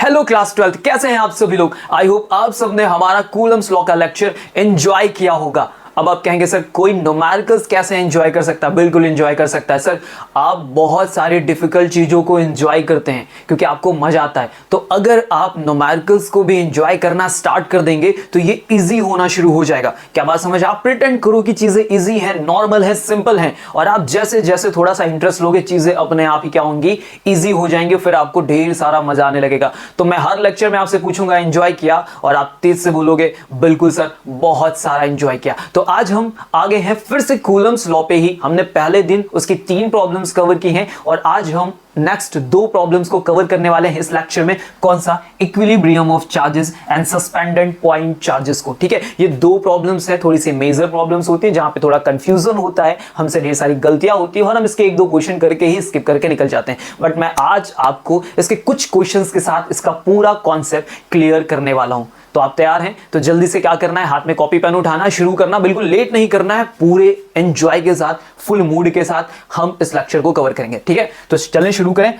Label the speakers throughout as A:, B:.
A: Hello class 12, कैसे हैं आप सभी लोग। आई होप आप सबने हमारा कूलम्स लॉ का लेक्चर एंजॉय किया होगा। अब आप कहेंगे सर कोई न्यूमेरिकल्स कैसे एंजॉय कर सकता है। बिल्कुल एंजॉय कर सकता है सर। आप बहुत सारी डिफिकल्ट चीज़ों को एंजॉय करते हैं क्योंकि आपको मजा आता है। तो अगर आप न्यूमेरिकल्स को भी एंजॉय करना स्टार्ट कर देंगे तो ये इजी होना शुरू हो जाएगा। क्या बात समझ। आप प्रिटेंड करो कि चीज़ें इजी हैं, नॉर्मल है, सिंपल हैं, और आप जैसे जैसे थोड़ा सा इंटरेस्ट लोगे चीज़ें अपने आप ही क्या होंगी, ईजी हो जाएंगे। फिर आपको ढेर सारा मजा आने लगेगा। तो मैं हर लेक्चर में आपसे पूछूंगा एंजॉय किया, और आप तेज से बोलोगे बिल्कुल सर बहुत सारा एंजॉय किया। तो आज हम आगे हैं फिर से कूलम्स लॉ पे ही। हमने पहले दिन उसकी 3 प्रॉब्लम्स कवर की हैं और आज हम नेक्स्ट 2 प्रॉब्लम्स को कवर करने वाले हैं इस लेक्चर में। कौन सा? Equilibrium of charges and suspended point charges को। ठीक है, ये 2 प्रॉब्लम्स है, थोड़ी सी मेजर प्रॉब्लम्स होती है जहां पे थोड़ा कंफ्यूजन होता है, हमसे ढेर सारी गलतियां होती है और हम इसके 1-2 क्वेश्चन करके ही स्किप करके निकल जाते हैं। बट मैं आज आपको इसके कुछ क्वेश्चंस के साथ इसका पूरा कॉन्सेप्ट क्लियर करने वाला हूं। तो आप तैयार हैं? तो जल्दी से क्या करना है, हाथ में कॉपी पेन उठाना, शुरू करना, बिल्कुल लेट नहीं करना है। पूरे एंजॉय के साथ, फुल मूड के साथ हम इस लेक्चर को कवर करेंगे। ठीक है, तो चलें शुरू करें।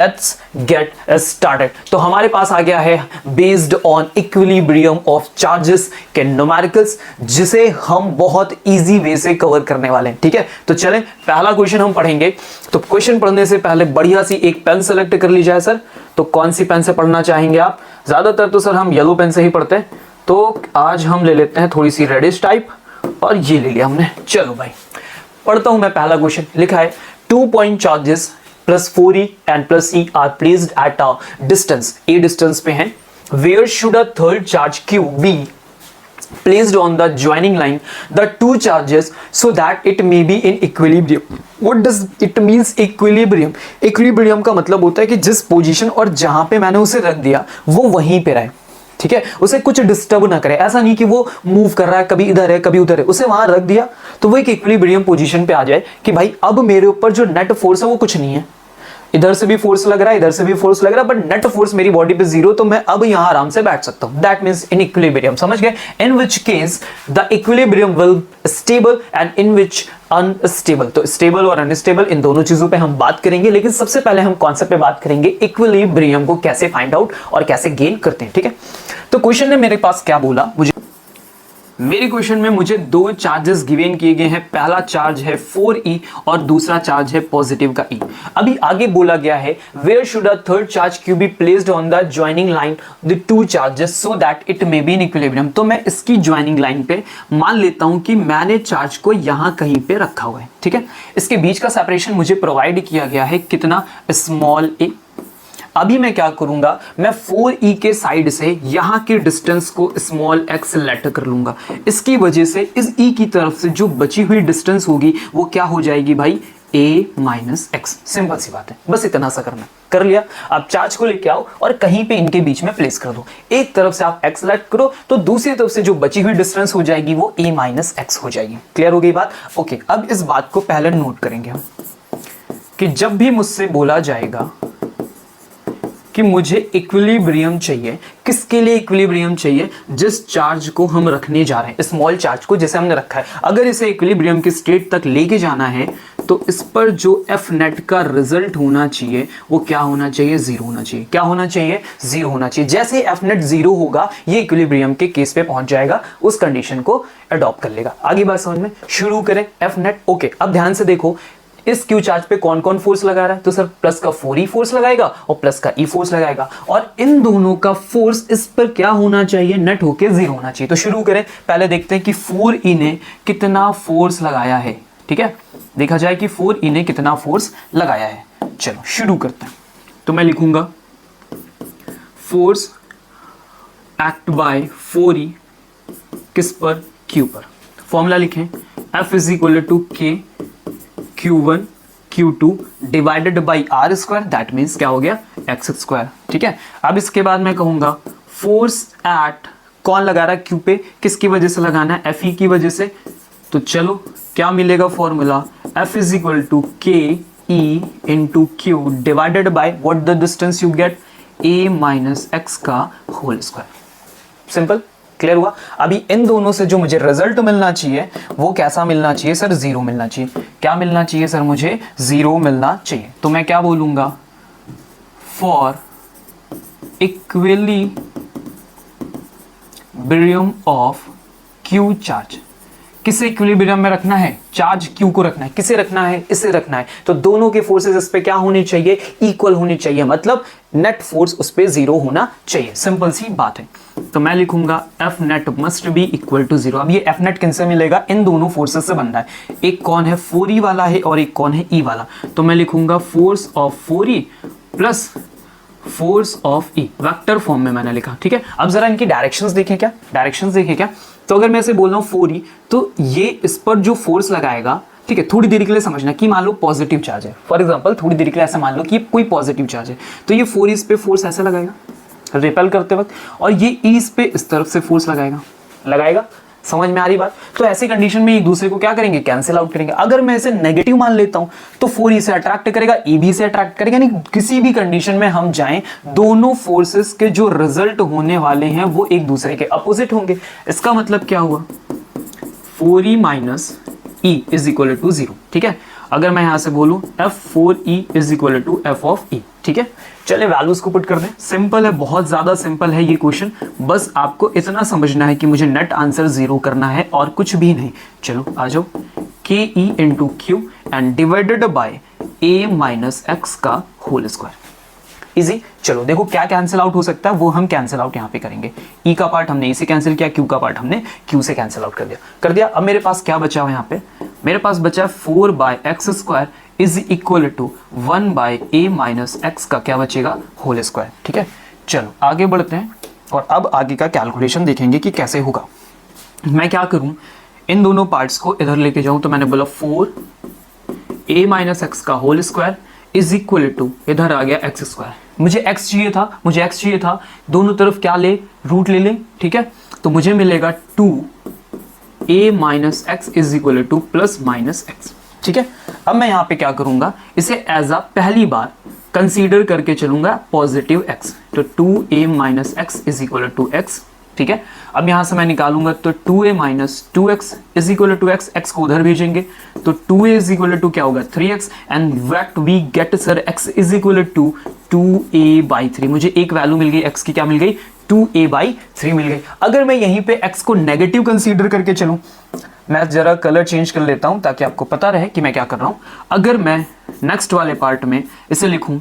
A: Let's get started। तो हमारे पास आ गया है based on equilibrium of charges के न्यूमेरिकल्स, जिसे हम बहुत इजी वे से कवर करने वाले हैं। ठीक है, तो चलें पहला क्वेश्चन हम पढ़ेंगे। तो क्वेश्चन पढ़ने से पहले बढ़िया सी एक पेन सेलेक्ट कर ली जाए सर। तो कौन सी पेन से पढ़ना चाहेंगे आप? ज्यादातर तो सर हम येलो पेन से ही पढ़ते हैं, तो आज हम ले लेते हैं थोड़ी सी रेडिश टाइप, और ये ले लिया हमने। चलो भाई पढ़ता हूं मैं पहला क्वेश्चन। लिखा है 2 point charges plus 4e and plus e are placed at a distance, a distance पे हैं। Where should a third charge q be placed on the joining line the two charges so that it may be in equilibrium? What does it means equilibrium? Equilibrium का मतलब होता है कि जिस position और जहां पे मैंने उसे रख दिया वो वहीं पे रहे। ठीक है, उसे कुछ डिस्टर्ब ना करे। ऐसा नहीं कि वो मूव कर रहा है, कभी इधर है कभी उधर है, उसे वहां रख दिया तो वो एक इक्विलिब्रियम पोजीशन पे आ जाए कि भाई अब मेरे ऊपर जो नेट फोर्स है वो कुछ नहीं है। इधर से भी फोर्स लग रहा है, इधर से भी फोर्स लग रहा है, बट नेट फोर्स मेरी बॉडी पे 0, तो मैं अब यहां आराम से बैठ सकता हूं। That means in equilibrium. समझ गए? In which case the equilibrium will stable and in which unstable. तो स्टेबल और अनस्टेबल इन दोनों चीजों पे हम बात करेंगे, लेकिन सबसे पहले हम कॉन्सेप्ट पे बात करेंगे इक्विलिब्रियम को कैसे फाइंड आउट और कैसे गेन करते हैं। ठीक है, तो क्वेश्चन ने मेरे पास क्या बोला, मेरे क्वेश्चन में मुझे 2 चार्जेस गिवन किए गए हैं। पहला चार्ज है 4e और दूसरा चार्ज है पॉजिटिव का e। अभी आगे बोला गया है where should a third charge q be placed on the joining line the 2 charges so that it may be in equilibrium. तो मैं इसकी ज्वाइनिंग लाइन पे मान लेता हूं कि मैंने चार्ज को यहां कहीं पे रखा हुआ है। ठीक है, इसके बीच का सेपरेशन मुझे प्रोवाइड किया गया है कितना, स्मॉल a। अभी मैं क्या करूंगा, मैं 4e के साइड से यहां के डिस्टेंस को स्मॉल x लेट कर लूंगा। इसकी वजह से इस e की तरफ से जो बची हुई डिस्टेंस होगी वो क्या हो जाएगी भाई, a माइनस एक्स। सिंपल सी बात है, बस इतना सा करना। कर लिया। अब चार्ज को लेके आओ और कहीं पे इनके बीच में प्लेस कर दो। एक तरफ से आप x लेट करो तो दूसरी तरफ से जो बची हुई डिस्टेंस हो जाएगी वो a माइनस एक्स हो जाएगी। क्लियर हो गई बात? ओके, अब इस बात को पहले नोट करेंगे हम कि जब भी मुझसे बोला जाएगा कि मुझे इक्विलिब्रियम चाहिए, किसके लिए इक्विलिब्रियम चाहिए? जिस चार्ज को हम रखने जा रहे हैं, स्मॉल चार्ज को जैसे हमने रखा है, अगर इसे इक्विलिब्रियम की स्टेट तक लेके जाना है तो इस पर जो एफ नेट का रिजल्ट होना चाहिए वो क्या होना चाहिए, 0 होना चाहिए। क्या होना चाहिए? 0 होना चाहिए। जैसे एफ नेट 0 होगा ये इक्विलिब्रियम के केस पे पहुंच जाएगा, उस कंडीशन को अडॉप्ट कर लेगा। आगे बात समझ में? शुरू करें एफ नेट। ओके, अब ध्यान से देखो इस क्यू चार्ज पे कौन कौन फोर्स लगा रहा है, तो सर प्लस का 4e फोर्स लगाएगा और प्लस का e फोर्स लगाएगा, और इन दोनों का फोर्स इस पर क्या होना चाहिए, नेट होके 0 होना चाहिए। तो शुरू करें, पहले देखते हैं कि 4e ने कितना फोर्स लगाया है। ठीक है, देखा जाए कि 4e ने कितना फोर्स लगाया है। चलो शुरू करते हैं। तो मैं लिखूंगा फोर्स एक्ट बाय 4e किस पर, q पर। फॉर्मूला लिखें, F is equal to k Q1 Q2 divided by R square, that means क्या हो गया, एक्स स्क्वायर। ठीक है, अब इसके बाद मैं कहूंगा फोर्स एट, कौन लगा रहा है Q पे, किसकी वजह से लगाना है, Fe की वजह से। तो चलो क्या मिलेगा formula, F is equal to K E into Q divided by what the distance you get, a minus X का होल स्क्वायर। सिंपल। क्लियर हुआ? अभी इन दोनों से जो मुझे रिजल्ट मिलना चाहिए वो कैसा मिलना चाहिए सर? 0 मिलना चाहिए। क्या मिलना चाहिए सर? मुझे 0 मिलना चाहिए। तो मैं क्या बोलूंगा? For equilibrium of Q charge. किसे इक्विलिब्रियम में रखना है? चार्ज क्यू को रखना है। किसे रखना है? इसे रखना है। तो दोनों के फोर्सेस इस पे क्या होने चाहिए? इक्वल होने चाहिए, मतलब नेट फोर्स उस पे 0 होना चाहिए। सिंपल सी बात है। तो मैं लिखूंगा F net must be equal to 0। अब ये एफ नेट किनसे मिलेगा? इन दोनों फोर्सेस से बन रहा है। एक कौन है? 4E वाला है और एक कौन है? E वाला। तो मैं लिखूंगा force of 4E plus force of E, vector form में मैंने लिखा। ठीक है, अब जरा इनकी डायरेक्शंस देखें क्या? डायरेक्शंस देखें क्या? तो अगर मैं इसे बोल रहा हूँ 4E, तो ये इस पर जो फोर्स लगाएगा, ठीक है, थोड़ी देर के लिए समझना कि मान लो पॉजिटिव चार्ज है, फॉर एग्जांपल थोड़ी देर के लिए ऐसा मान लो कि कोई पॉजिटिव चार्ज है, तो ये 4E इस पे फोर्स ऐसे लगाएगा रिपेल करते वक्त, और ये E इस पे इस तरफ से फोर्स लगाएगा। समझ में आ रही बात? तो ऐसी कंडीशन में एक दूसरे को क्या करेंगे? कैंसिल आउट करेंगे। अगर मैं इसे नेगेटिव मान लेता हूं तो 4E से अट्रैक्ट करेगा, E भी से अट्रैक्ट करेगा। यानी किसी भी कंडीशन में हम जाएं, दोनों फोर्सेस के जो रिजल्ट होने वाले हैं वो एक दूसरे के अपोजिट होंगे। इसका मतलब क्या हुआ? 4E minus E is equal to 0। ठीक है, अगर मैं यहां से बोलूं F4E is equal to F of E। ठीक है, चले वैल्यूज को पुट कर दें। सिंपल है, बहुत ज्यादा सिंपल है ये क्वेश्चन। बस आपको इतना समझना है कि मुझे नेट आंसर 0 करना है और कुछ भी नहीं। चलो आ जाओ, KE into Q and divided by A minus X का होल स्क्वायर। इजी। चलो देखो क्या कैंसिल आउट हो सकता है, वो हम कैंसिल आउट यहाँ पे करेंगे। E का पार्ट हमने E से कैंसिल किया, Q का पार्ट हमने Q से कैंसिल आउट कर दिया। अब मेरे पास क्या बचा हुआ यहाँ पे? मेरे पास बचा 4 by X square is equal to 1 by A minus X का क्या बचेगा? Whole square. ठीक है, चलो आगे बढ़ते हैं और अब आगे का कैलकुलेशन देखेंगे कि कैसे होगा। मैं क्या करूं, इन दोनों पार्ट्स को इधर लेके जाऊं, तो मैंने बोला 4A माइनस एक्स का whole square is equal to, इधर आ गया एक्स स्क्वायर। मुझे x चाहिए था, दोनों तरफ क्या ले? रूट ले। ठीक है, तो मुझे मिलेगा 2A minus X is equal two plus minus x. ठीक है, अब मैं यहाँ पे क्या करूंगा, इसे एज अ पहली बार कंसीडर करके चलूंगा पॉजिटिव x, तो 2A minus X is equal to X. ठीक है, अब यहां से मैं निकालूंगा तो 2A minus 2x is equal to x, x को उधर भेजेंगे तो 2A इज इक्वल टू क्या होगा? 3x, and what we get sir? x is equal to 2A by 3। मुझे एक वैल्यू मिल गई, x की क्या मिल गई? 2A बाई 3 मिल गई। अगर मैं यहीं पे x को नेगेटिव कंसीडर करके चलूं, मैं जरा कलर चेंज कर लेता हूं ताकि आपको पता रहे कि मैं क्या कर रहा हूं। अगर मैं नेक्स्ट वाले पार्ट में इसे लिखूं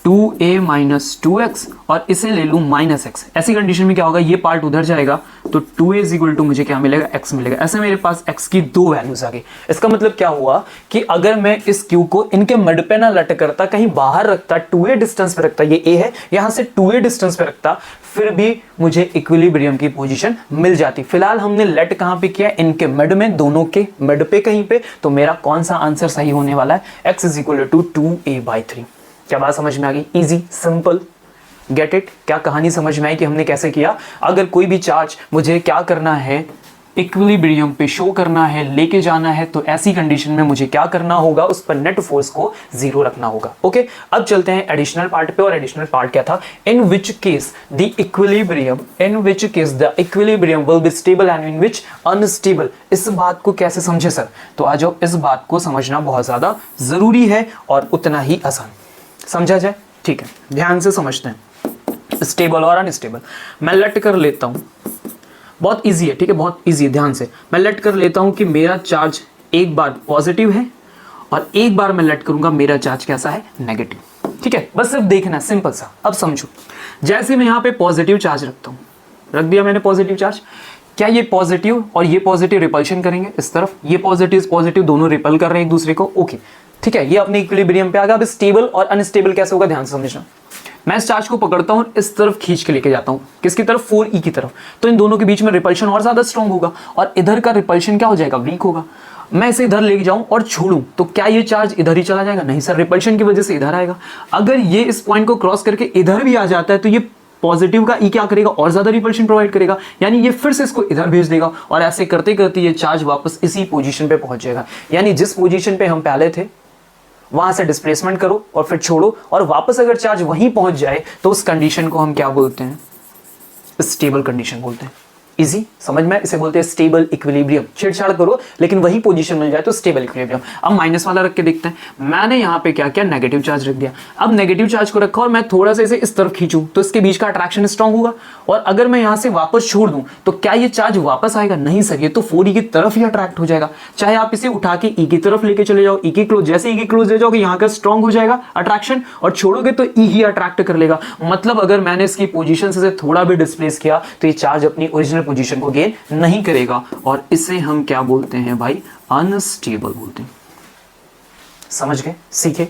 A: 2A माइनस 2x और इसे ले लूं माइनस x, ऐसी कंडीशन में क्या होगा? ये पार्ट उधर जाएगा तो 2A इज इक्वल टू मुझे क्या मिलेगा? x मिलेगा। ऐसे मेरे पास x की 2 वैल्यूज आ गई। इसका मतलब क्या हुआ कि अगर मैं इस q को इनके मिड पे ना लट करता, कहीं बाहर रखता, 2A डिस्टेंस पे रखता, ये A है, यहां से 2A डिस्टेंस पे रखता, फिर भी मुझे इक्विलिब्रियम की पोजीशन मिल जाती। फिलहाल हमने लेट कहां पे किया? इनके मिड में, दोनों के मिड पे कहीं पे। तो मेरा कौन सा आंसर सही होने वाला है? x is equal to 2A by 3। क्या बात समझ में आ गई? Easy, simple, get it? क्या कहानी समझ में आई कि हमने कैसे किया? अगर कोई भी चार्ज मुझे क्या करना है? इक्विलिब्रियम पे शो करना है, लेके जाना है, तो ऐसी कंडीशन में मुझे क्या करना होगा? उस पर नेट फोर्स को 0 रखना होगा। ओके, अब चलते हैं एडिशनल पार्ट पे। और एडिशनल पार्ट क्या था? In which case the equilibrium will be stable and in which unstable. इस बात को कैसे समझे सर? तो आ जाओ, इस बात को समझना बहुत ज्यादा जरूरी है और उतना ही आसान। समझा जाए? ठीक है, ध्यान से समझते हैं। स्टेबल और अनस्टेबल मैं लेट कर लेता हूं, बहुत इजी है। ठीक है, बहुत इजी है, ध्यान से मैं लेट कर लेता हूं कि मेरा चार्ज एक बार पॉजिटिव है और एक बार मैं लेट करूंगा मेरा चार्ज कैसा है? नेगेटिव। ठीक है, बस सिर्फ देखना, सिंपल सा। अब समझो, जैसे मैं यहां पे पॉजिटिव चार्ज रखता हूं, रख दिया मैंने पॉजिटिव चार्ज, क्या ये पॉजिटिव और ये पॉजिटिव रिपल्शन करेंगे? इस तरफ ये पॉजिटिव दोनों रिपल कर रहे हैं एक दूसरे को। ओके, ठीक है, ये अपने इक्विलिब्रियम पे आ गया। अब स्टेबल और अनस्टेबल कैसे होगा? ध्यान से समझना। मैं इस चार्ज को पकड़ता हूं, इस तरफ खींच के लेके जाता हूं, किसकी तरफ? 4E की तरफ। तो इन दोनों के बीच में रिपल्शन और ज्यादा स्ट्रॉन्ग होगा और इधर का रिपल्शन क्या हो जाएगा? वीक होगा। मैं इसे इधर लेके जाऊं और छोड़ूं तो क्या ये चार्ज इधर ही चला जाएगा? नहीं सर, रिपल्शन की वजह से इधर आएगा। अगर ये इस पॉइंट को क्रॉस करके इधर भी आ जाता है तो ये पॉजिटिव का E क्या करेगा? और ज्यादा रिपल्शन प्रोवाइड करेगा, यानी ये फिर से इसको इधर भेज देगा और ऐसे करते करते ये चार्ज वापस इसी पोजीशन पे पहुंच जाएगा। यानी जिस पोजीशन पे हम पहले थे वहां से डिस्प्लेसमेंट करो और फिर छोड़ो, और वापस अगर चार्ज वहीं पहुंच जाए तो उस कंडीशन को हम क्या बोलते हैं? स्टेबल कंडीशन बोलते हैं। इजी समझ में, इसे बोलते हैं स्टेबल इक्विलिब्रियम। छेड़छाड़ करो लेकिन वही पोजीशन मिल जाए तो स्टेबल इक्विलिब्रियम। अब माइनस वाला रख के देखते हैं। मैंने यहाँ पे क्या किया, नेगेटिव चार्ज रख दिया। अब नेगेटिव चार्ज को रखा और मैं थोड़ा सा इसे इस तरफ खींचूं तो इसके बीच का अट्रैक्शन स्ट्रांग होगा, और अगर मैं यहाँ से वापस छोड़ दूं तो क्या ये चार्ज वापस आएगा? नहीं सर, ये तो 4e की तरफ ही अट्रैक्ट हो जाएगा। चाहे आप इसे उठा के e की तरफ लेके चले जाओ, e की क्लोज, जैसे e की क्लोज ले जाओगे यहाँ का स्ट्रांग हो जाएगा अट्रैक्शन, और छोड़ोगे तो e ही अट्रैक्ट कर लेगा। मतलब अगर मैंने इसकी पोजीशन से थोड़ा भी डिस्प्लेस किया तो ये चार्ज अपनी ओरिजिनल पोजीशन को गेन नहीं करेगा, और इसे हम क्या बोलते हैं भाई? अनस्टेबल बोलते हैं। समझ गए? सीखे?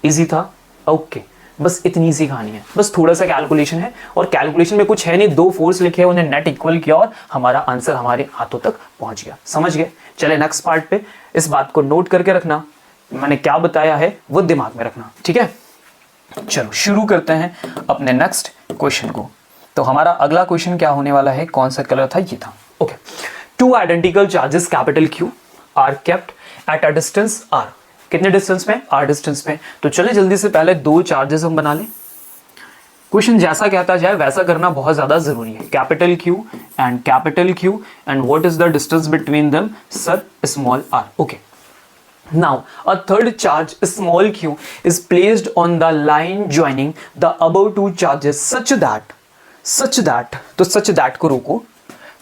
A: इजी था? ओके, बस इतनी सी कहानी है, बस थोड़ा सा कैलकुलेशन है, और कैलकुलेशन में कुछ है नहीं, 2 फोर्स लिखे उन्हें नेट इक्वल किया और हमारा आंसर हमारे हाथों तक पहुंच गया। समझ गए? चले नेक्स्ट पार्ट पे। इस बात को नोट करके रखना, मैंने क्या बताया है वो दिमाग में रखना, ठीक है? चलो शुरू करते हैं अपने नेक्स्ट क्वेश्चन को। तो हमारा अगला क्वेश्चन क्या होने वाला है? कौन सा कलर था? ये था। Okay, 2 identical charges capital Q are kept at a distance r। कितने डिस्टेंस में? r डिस्टेंस में। तो चले जल्दी से पहले 2 चार्जेस हम बना लें। क्वेश्चन जैसा कहता जाए वैसा करना बहुत ज्यादा जरूरी है। Capital Q and what is the distance between them? Sir small r। Okay, now a third charge small q is placed on the line joining the above 2 charges such that तो such that को रोको,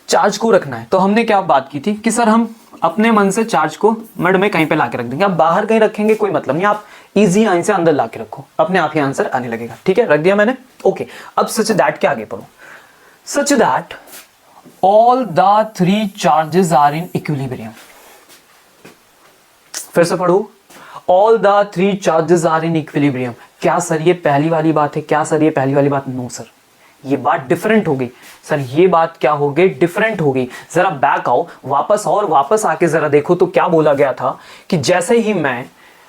A: charge को रखना है। तो हमने क्या बात की थी कि सर हम अपने मन से चार्ज को मड में कहीं पे लाके रख देंगे। आप बाहर कहीं रखेंगे कोई मतलब नहीं, आप इजी आंसर से अंदर लाके रखो, अपने आप ही आंसर आने लगेगा। ठीक है, रख दिया मैंने। ओके, अब सच दैट के आगे पढ़ो। Such that all the 3 charges are in equilibrium. फिर से पढ़ो, all the 3 charges are in equilibrium. क्या सर ये पहली वाली बात है? क्या सर ये पहली वाली बात? नो सर, ये बात डिफरेंट हो गई। सर ये बात क्या हो गई? डिफरेंट हो गई। जरा बैक आओ, वापस और वापस आके जरा देखो तो क्या बोला गया था कि जैसे ही मैं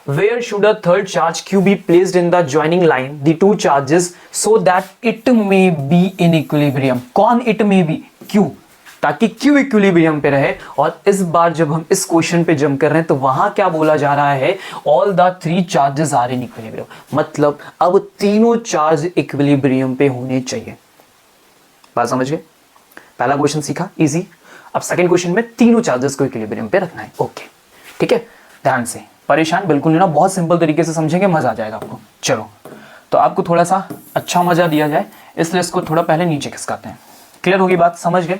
A: where should a third charge q be placed in the joining line the 2 charges so that it may be in equilibrium। कौन it may be? q, ताकि q इक्विलिब्रियम पे रहे। और इस बार जब हम इस क्वेश्चन पे जंप कर रहे हैं तो वहां क्या बोला जा रहा है? All the 3 charges are in equilibrium. मतलब अब तीनों चार्ज इक्विलिब्रियम पे होने चाहिए। बात समझ गए? पहला क्वेश्चन सीखा, इजी। अब सेकंड क्वेश्चन में तीनों चार्जेस को इक्विलिब्रियम पे रखना है। ओके, ठीक है, ध्यान से, परेशान बिल्कुल नहीं ना, बहुत सिंपल तरीके से समझेंगे, मजा आ जाएगा आपको। चलो, तो आपको थोड़ा सा अच्छा मजा दिया जाए इसलिए इसको थोड़ा पहले नीचे खिसकाते हैं। क्लियर होगी बात? समझ गए?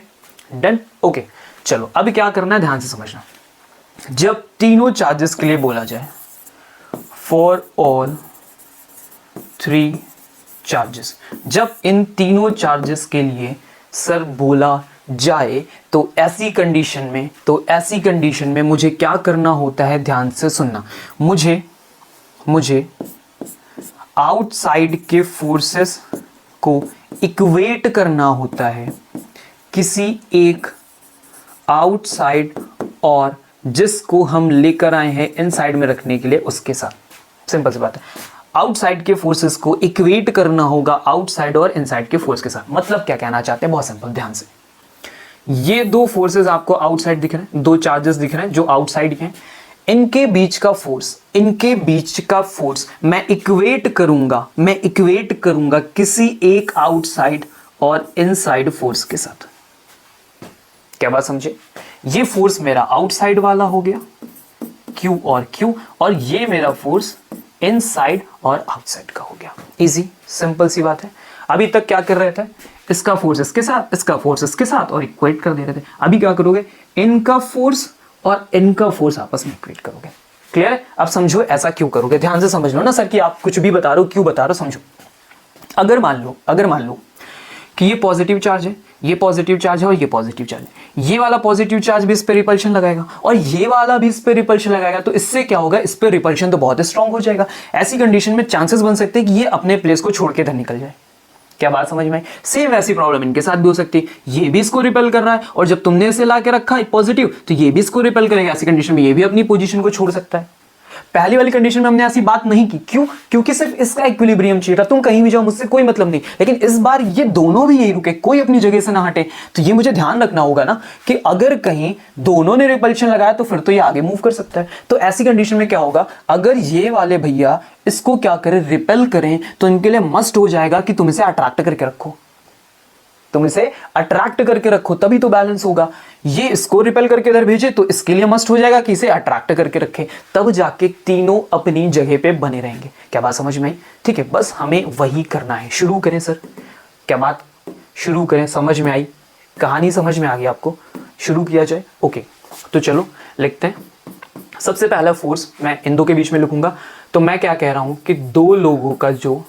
A: डन। ओके, चलो अभी क्या करना है ध्यान से समझना। जब तीनों चार्जेस के लिए बोला जाए, फॉर ऑल 3 चार्जेस, जब इन तीनों चार्जेस के लिए सर बोला जाए तो ऐसी कंडीशन में मुझे क्या करना होता है? ध्यान से सुनना। मुझे आउटसाइड के फोर्सेस को इक्वेट करना होता है किसी एक आउटसाइड और जिसको हम लेकर आए हैं इनसाइड में रखने के लिए उसके साथ। सिंपल सी बात है, आउटसाइड के फोर्सेस को इक्वेट करना होगा आउटसाइड और इनसाइड के फोर्स के साथ। मतलब क्या कहना चाहते हैं? बहुत सिंपल, ध्यान से। ये 2 फोर्सेस आपको आउटसाइड दिख रहे हैं, 2 चार्जेस दिख रहे हैं जो आउटसाइड के हैं। इनके बीच का फोर्स मैं इक्वेट करूंगा किसी एक आउटसाइड और इनसाइड फोर्स के साथ। क्या बात समझे? ये फोर्स मेरा आउटसाइड वाला हो गया Q और ये मेरा फोर्स इनसाइड और आउटसाइड का हो गया। इजी, सिंपल सी बात है। अभी तक क्या कर रहे थे? इसका फोर्स इसके साथ, इसका फोर्स इसके साथ और इक्वेट कर दे रहे थे। अभी क्या करोगे? इनका फोर्स और इनका फोर्स आपस में इक्वेट करोगे। क्लियर है? अब समझो ऐसा क्यों करोगे, ध्यान से समझ लो ना सर कि आप कुछ भी बता रहे हो, क्यों बता रहे हो, समझो। अगर मान लो कि ये पॉजिटिव चार्ज है, ये पॉजिटिव चार्ज है और ये पॉजिटिव चार्ज है, ये वाला पॉजिटिव चार्ज भी इस पे रिपल्शन लगाएगा और ये वाला भी इस पे रिपल्शन लगाएगा, तो इससे क्या होगा? इस पे रिपल्शन तो बहुत स्ट्रांग हो जाएगा। ऐसी कंडीशन में चांसेस बन सकते हैं कि ये अपने प्लेस को छोड़ के इधर निकल जाए। क्या बात समझ में आई? सेम ऐसी प्रॉब्लम इनके साथ भी हो सकती है। ये भी इसको रिपेल कर रहा है और जब तुमने इसे ला के रखा है पॉजिटिव तो ये भी इसको रिपेल करेगा। ऐसी कंडीशन में ये भी अपनी पोजीशन को छोड़ सकता है। पहली वाली कंडीशन में हमने ऐसी बात नहीं की, क्यों? क्योंकि सिर्फ इसका इक्विलिब्रियम चाहिए था। तुम कहीं भी जाओ, मुझसे कोई मतलब नहीं, लेकिन इस बार ये दोनों भी यही रुके, कोई अपनी जगह से ना हटे। तो ये मुझे ध्यान रखना होगा ना कि अगर कहीं दोनों ने रिपल्शन लगाया तो फिर तो ये आगे मूव कर सकता है। तो ऐसी कंडीशन में क्या होगा? अगर ये वाले भैया इसको क्या करें? रिपेल करें, तो इनके लिए मस्ट हो जाएगा कि तुम इसे अट्रैक्ट करके रखो। तुम इसे अट्रैक्ट करके रखो तभी तो बैलेंस होगा। ये इसको रिपेल करके इधर भेजे तो इसके लिए मस्ट हो जाएगा कि इसे अट्रैक्ट करके रखे, तब जाके तीनों अपनी जगह पे बने रहेंगे। क्या बात समझ में आई? ठीक है, बस हमें वही करना है। शुरू करें सर, क्या बात शुरू करें? समझ में आई? कहानी समझ में आ गई आपको? शुरू किया जाए। ओके, तो चलो लिखते हैं। सबसे पहला फोर्स मैं इन दो के बीच में लिखूंगा। तो मैं क्या कह रहा हूं कि दो लोगों का जो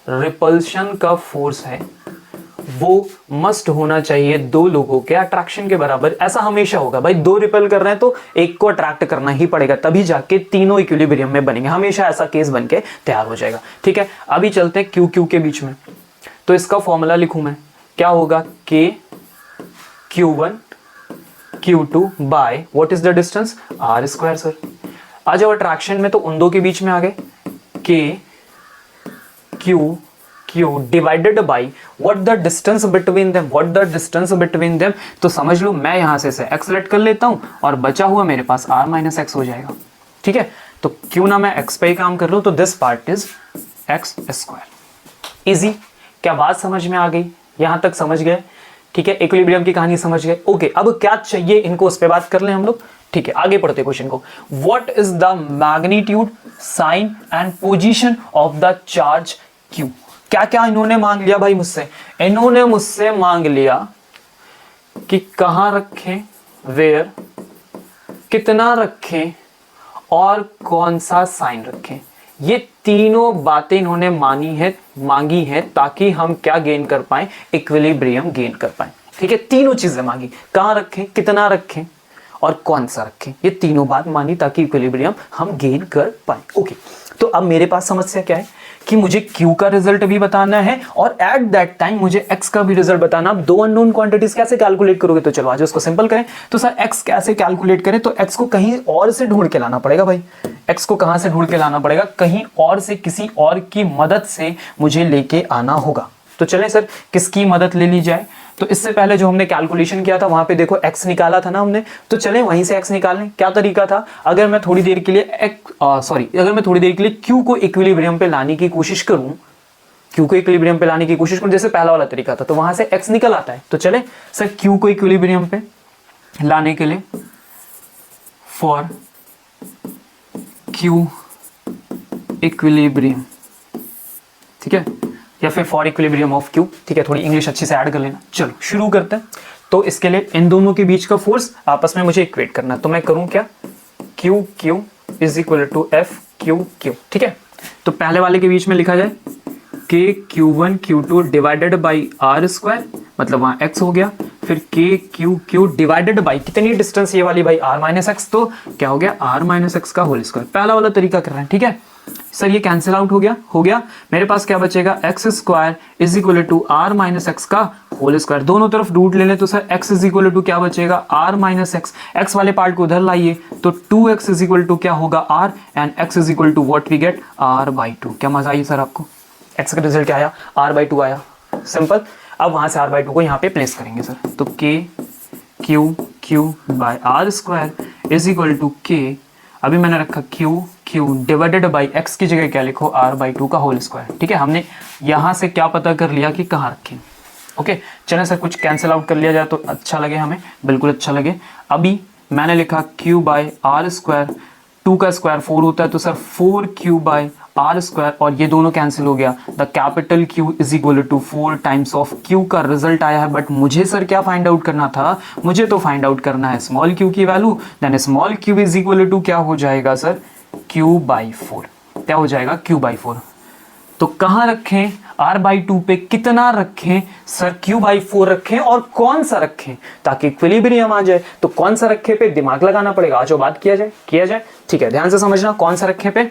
A: रिपल्शन का फोर्स है वो मस्ट होना चाहिए दो लोगों के अट्रैक्शन के बराबर। ऐसा हमेशा होगा भाई, दो रिपेल कर रहे हैं तो एक को अट्रैक्ट करना ही पड़ेगा, तभी जाके तीनों इक्विलिब्रियम में बनेंगे। हमेशा ऐसा केस बन के तैयार हो जाएगा। ठीक है, अभी चलते हैं क्यू क्यू के बीच में। तो इसका फॉर्मूला लिखूं मैं, क्या होगा? K Q1 Q2 by what is the distance? R square. Sir आ जाओ अट्रैक्शन में, तो उन दो के बीच में आ गए के Q divided by what the distance between them, what the distance between them. तो समझ लो मैं यहां से x लेट कर लेता हूं और बचा हुआ मेरे पास r माइनस एक्स हो जाएगा। ठीक है, तो क्यों ना मैं x पे ही काम कर लूं, तो this part is x square. Easy. क्या बात समझ में आ गई? यहां तक समझ गए? ठीक है, इक्विलिब्रियम की कहानी समझ गए। ओके, अब क्या चाहिए इनको, उस पर बात कर लें हम लोग। ठीक है, आगे पढ़ते क्वेश्चन को। What is the magnitude, sign and position of the charge Q? क्या क्या इन्होंने मांग लिया भाई मुझसे? इन्होंने मुझसे मांग लिया कि कहां रखें, वेयर, कितना रखें और कौन सा साइन रखें। ये तीनों बातें इन्होंने मांगी है ताकि हम क्या गेन कर पाए? इक्विलिब्रियम गेन कर पाए। ठीक है, तीनों चीजें मांगी, कहां रखें, कितना रखें और कौन सा रखें। ये तीनों बात मानी ताकि इक्विलिब्रियम हम गेन कर पाए। ओके, तो अब मेरे पास समस्या क्या है कि मुझे Q का रिजल्ट भी बताना है और एट दैट टाइम मुझे X का भी रिजल्ट बताना। अब दो अननोन क्वांटिटीज कैसे कैलकुलेट करोगे? तो चलो आज उसको सिंपल करें। तो सर X कैसे कैलकुलेट करें? तो X को कहीं और से ढूंढ के लाना पड़ेगा भाई। X को कहां से ढूंढ के लाना पड़ेगा? कहीं और से, किसी और की मदद से मुझे लेके आना होगा। तो चलें सर, किसकी मदद ले ली जाए? तो इससे पहले जो हमने कैलकुलेशन किया था वहां पे देखो x निकाला था ना हमने, तो चलें वहीं से x निकालें। क्या तरीका था? अगर मैं थोड़ी देर के लिए q को इक्विलिब्रियम पे लाने की कोशिश करूं, q को इक्विलिब्रियम पे लाने की कोशिश करूं जैसे पहला वाला तरीका था, तो वहां से x निकल आता है। तो चले सर q को इक्विलिब्रियम पे लाने के लिए फॉर q इक्विलिब्रियम, ठीक है, या फिर फॉर इक्विलिब्रियम ऑफ Q। ठीक है, थोड़ी इंग्लिश अच्छी से ऐड कर लेना। चलो शुरू करते हैं। तो इसके लिए इन दोनों के बीच का फोर्स आपस में मुझे इक्वेट करना है। तो मैं करूं क्या? Q is equal to F Q। ठीक है, तो पहले वाले के बीच में लिखा जाए K Q1 Q2 divided by R square, मतलब वहां x हो गया, फिर K Q डिवाइडेड बाई कितनी डिस्टेंस ये वाली भाई R माइनस एक्स, तो क्या हो गया? R माइनस एक्स का होल स्क्वायर। पहला वाला तरीका कर रहे हैं। ठीक है सर, ये कैंसिल आउट हो गया। मेरे पास क्या बचेगा? X square is equal to R minus X का होल स्क्वायर। दोनों तरफ रूट ले लें तो sir X is equal to क्या बचेगा? R minus X. एक्स वाले पार्ट को उधर लाइए तो 2x इज इक्वल टू क्या होगा? R, and x is equal to what we get? R by 2। क्या मजा आई सर आपको? x का रिजल्ट क्या आया? आर बाई 2 आया। सिंपल। अब वहां से आर बाई 2 को यहाँ पे प्लेस करेंगे सर, तो k q by r square is equal to k, अभी मैंने रखा q डिवाइडेड बाई x की जगह क्या लिखो? r बाई 2 का होल स्क्वायर। ठीक है, हमने यहां से क्या पता कर लिया कि कहाँ रखें। ओके, चलें सर कुछ कैंसिल आउट कर लिया जाए तो अच्छा लगे हमें, बिल्कुल अच्छा लगे। अभी मैंने लिखा q बाई आर स्क्वायर, 2 का स्क्वायर 4 होता है तो sir 4q by R square, और ये दोनों कैंसिल हो गया। The capital Q is equal to 4 times of Q का रिजल्ट आया है। बट मुझे सर क्या फाइंड आउट करना था? मुझे तो फाइंड आउट करना है स्मॉल q की value. Then small q is equal to क्या हो जाएगा सर? Q by 4। क्या हो जाएगा? Q by 4। तो कहां रखें? R बाई 2 पे कितना रखें सर? Q बाई 4 रखें, और कौन सा रखें ताकि इक्विलिब्रियम आ जाए? तो कौन सा रखे पे दिमाग लगाना पड़ेगा। आज बात किया जाए। ठीक है, ध्यान से समझना। कौन सा रखे पे?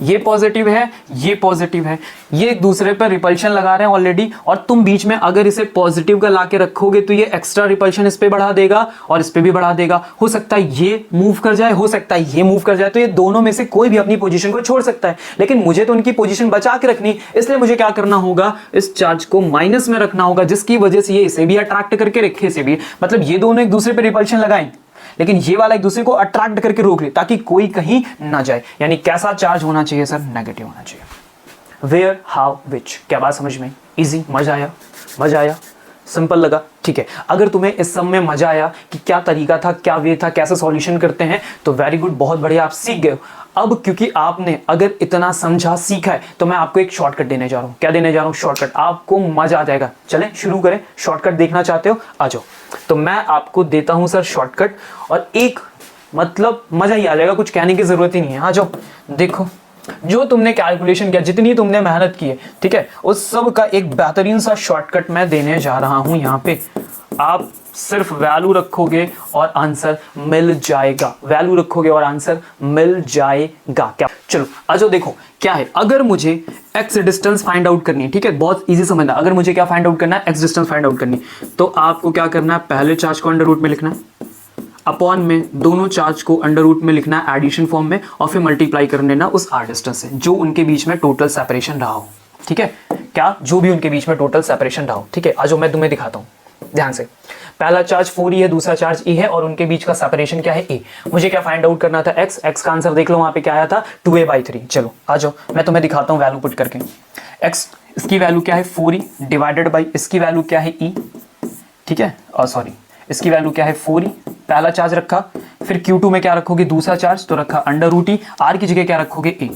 A: ये पॉजिटिव है, ये पॉजिटिव है, ये एक दूसरे पर रिपल्शन लगा रहे हैं ऑलरेडी, और तुम बीच में अगर इसे पॉजिटिव का लाके रखोगे तो ये एक्स्ट्रा रिपल्शन इस पे बढ़ा देगा और इस पे भी बढ़ा देगा। हो सकता है ये मूव कर जाए, हो सकता है ये मूव कर जाए, तो ये दोनों में से कोई भी अपनी पोजीशन को छोड़ सकता है, लेकिन मुझे तो उनकी पोजीशन बचा के रखनी, इसलिए मुझे क्या करना होगा? इस चार्ज को माइनस में रखना होगा, जिसकी वजह से ये इसे भी अट्रैक्ट करके रखे, इसे भी, मतलब ये दोनों एक दूसरे पर रिपल्शन लगाएं लेकिन ये वाला एक दूसरे को अट्रैक्ट करके रोक ले ताकि कोई कहीं ना जाए। यानी कैसा चार्ज होना चाहिए सर? नेगेटिव होना चाहिए। वेयर, हाउ, विच। क्या बात समझ में? इजी, मजा आया? मजा आया, सिंपल लगा, ठीक है। अगर तुम्हें इस सब में मजा आया कि क्या तरीका था, क्या वे था, कैसे सॉल्यूशन करते हैं, तो वेरी गुड, बहुत बढ़िया, आप सीख गए हो। अब क्योंकि आपने अगर इतना समझा, सीखा है, तो मैं आपको एक शॉर्टकट देने जा रहा हूं। क्या देने जा रहा हूं? शॉर्टकट। आपको मजा आ जाएगा। चलें शुरू करें। शॉर्टकट देखना चाहते हो? आ जाओ। तो मैं आपको देता हूं सर शॉर्टकट, और एक मतलब मजा ही आ जाएगा, कुछ कहने की जरूरत ही नहीं है। आ जाओ, देखो जो तुमने कैलकुलेशन किया, जितनी तुमने मेहनत की है, ठीक है, उस सब का एक बेहतरीन सा शॉर्टकट मैं देने जा रहा हूं। यहां पे आप सिर्फ वैल्यू रखोगे और आंसर मिल जाएगा। वैल्यू रखोगे और आंसर मिल जाएगा। क्या? चलो आ जाओ, देखो क्या है। अगर मुझे x डिस्टेंस फाइंड आउट करनी है, ठीक है, बहुत इजी समझना। अगर मुझे क्या फाइंड आउट करना है? x डिस्टेंस फाइंड आउट करनी है, तो आपको क्या करना है? पहले चार्ज को अंडर रूट में लिखना है, अपॉन में दोनों चार्ज को अंडर रूट में लिखना है एडिशन फॉर्म में, और फिर मल्टीप्लाई कर देना उस r डिस्टेंस से जो उनके बीच में टोटल सेपरेशन रहा हो, ठीक है। क्या? जो भी उनके बीच में टोटल सेपरेशन रहा हो, ठीक है। आज मैं तुम्हें दिखाता हूं ध्यान से। पहला चार्ज 4e है, दूसरा चार्ज e है, और उनके बीच का सेपरेशन क्या है? a। मुझे क्या फाइंड आउट करना था? x का आंसर देख लो, वहां पे क्या आया था? 2a/3। चलो आ जाओ, मैं तुम्हें दिखाता हूं वैल्यू पुट करके। x इसकी वैल्यू क्या है? 4e डिवाइडेड बाई इसकी वैल्यू क्या है? e, ठीक है, और सॉरी इसकी वैल्यू क्या है? 4e। पहला चार्ज रखा, फिर Q2 में क्या रखोगे? दूसरा चार्ज, तो रखा अंडर रूट ई, आर की जगह क्या रखोगे? a।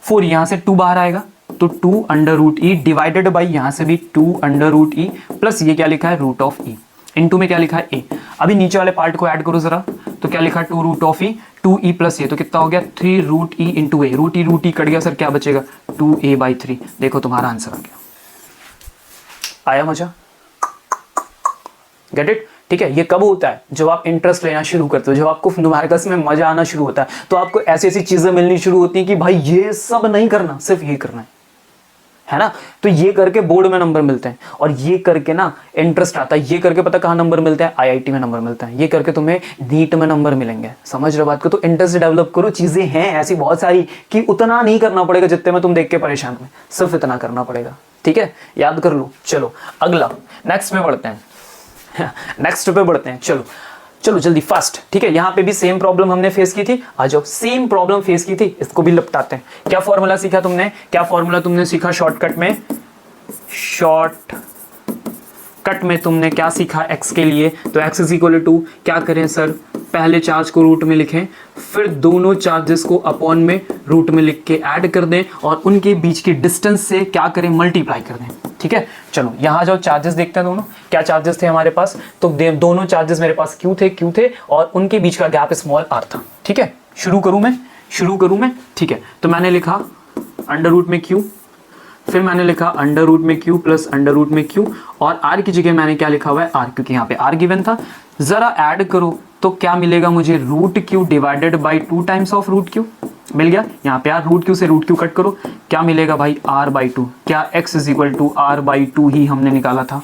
A: 4 यहां से 2 बाहर आएगा, तो 2 under root e divided by यहां से भी 2 अंडर रूट ई, प्लस ये क्या लिखा है? Root of E. इनटू में क्या लिखा है? a। अभी नीचे वाले पार्ट को ऐड करो जरा, तो क्या लिखा? 2 root of E, 2e plus A, तो कितना हो गया? 3 root E into A. Root E cut गया सर, क्या बचेगा? 2a/3। देखो तुम्हारा आंसर आ गया। आया मजा? Get it? ठीक है। ये कब होता है? जब आप इंटरेस्ट लेना शुरू करते हो, जब आपको न्यूमेरिकल्स में मजा आना शुरू होता है, तो आपको ऐसी ऐसी चीजें मिलनी शुरू होती हैं कि भाई ये सब नहीं करना, सिर्फ ये करना है ना। तो ये करके बोर्ड में नंबर मिलते हैं, और ये करके ना इंटरेस्ट आता है। ये करके पता कहाँ नंबर मिलते हैं? IIT में नंबर मिलता है। ये करके तुम्हें नीट में नंबर मिलेंगे। समझ रहे बात को? तो इंटरेस्ट डेवलप करो। चीजें हैं ऐसी बहुत सारी कि उतना नहीं करना पड़ेगा जितने में तुम देख के परेशान हो, सिर्फ इतना करना पड़ेगा, ठीक है। याद कर लो। चलो अगला, नेक्स्ट में बढ़ते हैं। नेक्स्ट पे बढ़ते हैं। चलो चलो जल्दी फास्ट, ठीक है। यहां पे भी सेम प्रॉब्लम हमने फेस की थी। आ जाओ, सेम प्रॉब्लम फेस की थी, इसको भी लपटाते हैं। क्या फॉर्मूला सीखा तुमने? क्या फॉर्मूला तुमने सीखा शॉर्टकट में? शॉर्टकट में तुमने क्या सीखा x के लिए? तो x इज इक्वल टू क्या करें सर? पहले चार्ज को रूट में लिखें, फिर दोनों चार्जेस को अपॉन में रूट में लिख के ऐड कर दें, और उनके बीच की डिस्टेंस से क्या करें? मल्टीप्लाई कर दें, ठीक है। चलो यहां जाओ, चार्जेस देखते हैं। दोनों क्या चार्जेस थे हमारे पास? तो दोनों चार्जेस मेरे पास क्यू थे, और उनके बीच का गैप स्मॉल r था, ठीक है। शुरू करूं मैं? ठीक है। तो मैंने लिखा अंडर रूट में q, फिर मैंने लिखा अंडर रूट में q प्लस अंडर रूट में q, और r की जगह मैंने क्या लिखा हुआ है? r, क्योंकि यहाँ पे r गिवन था। जरा ऐड करो तो क्या मिलेगा मुझे? Root q divided by 2 times of root q मिल गया। यहाँ पे रूट q से रूट q कट करो, क्या मिलेगा भाई? r/2। क्या x is equal to r/2 ही हमने निकाला था?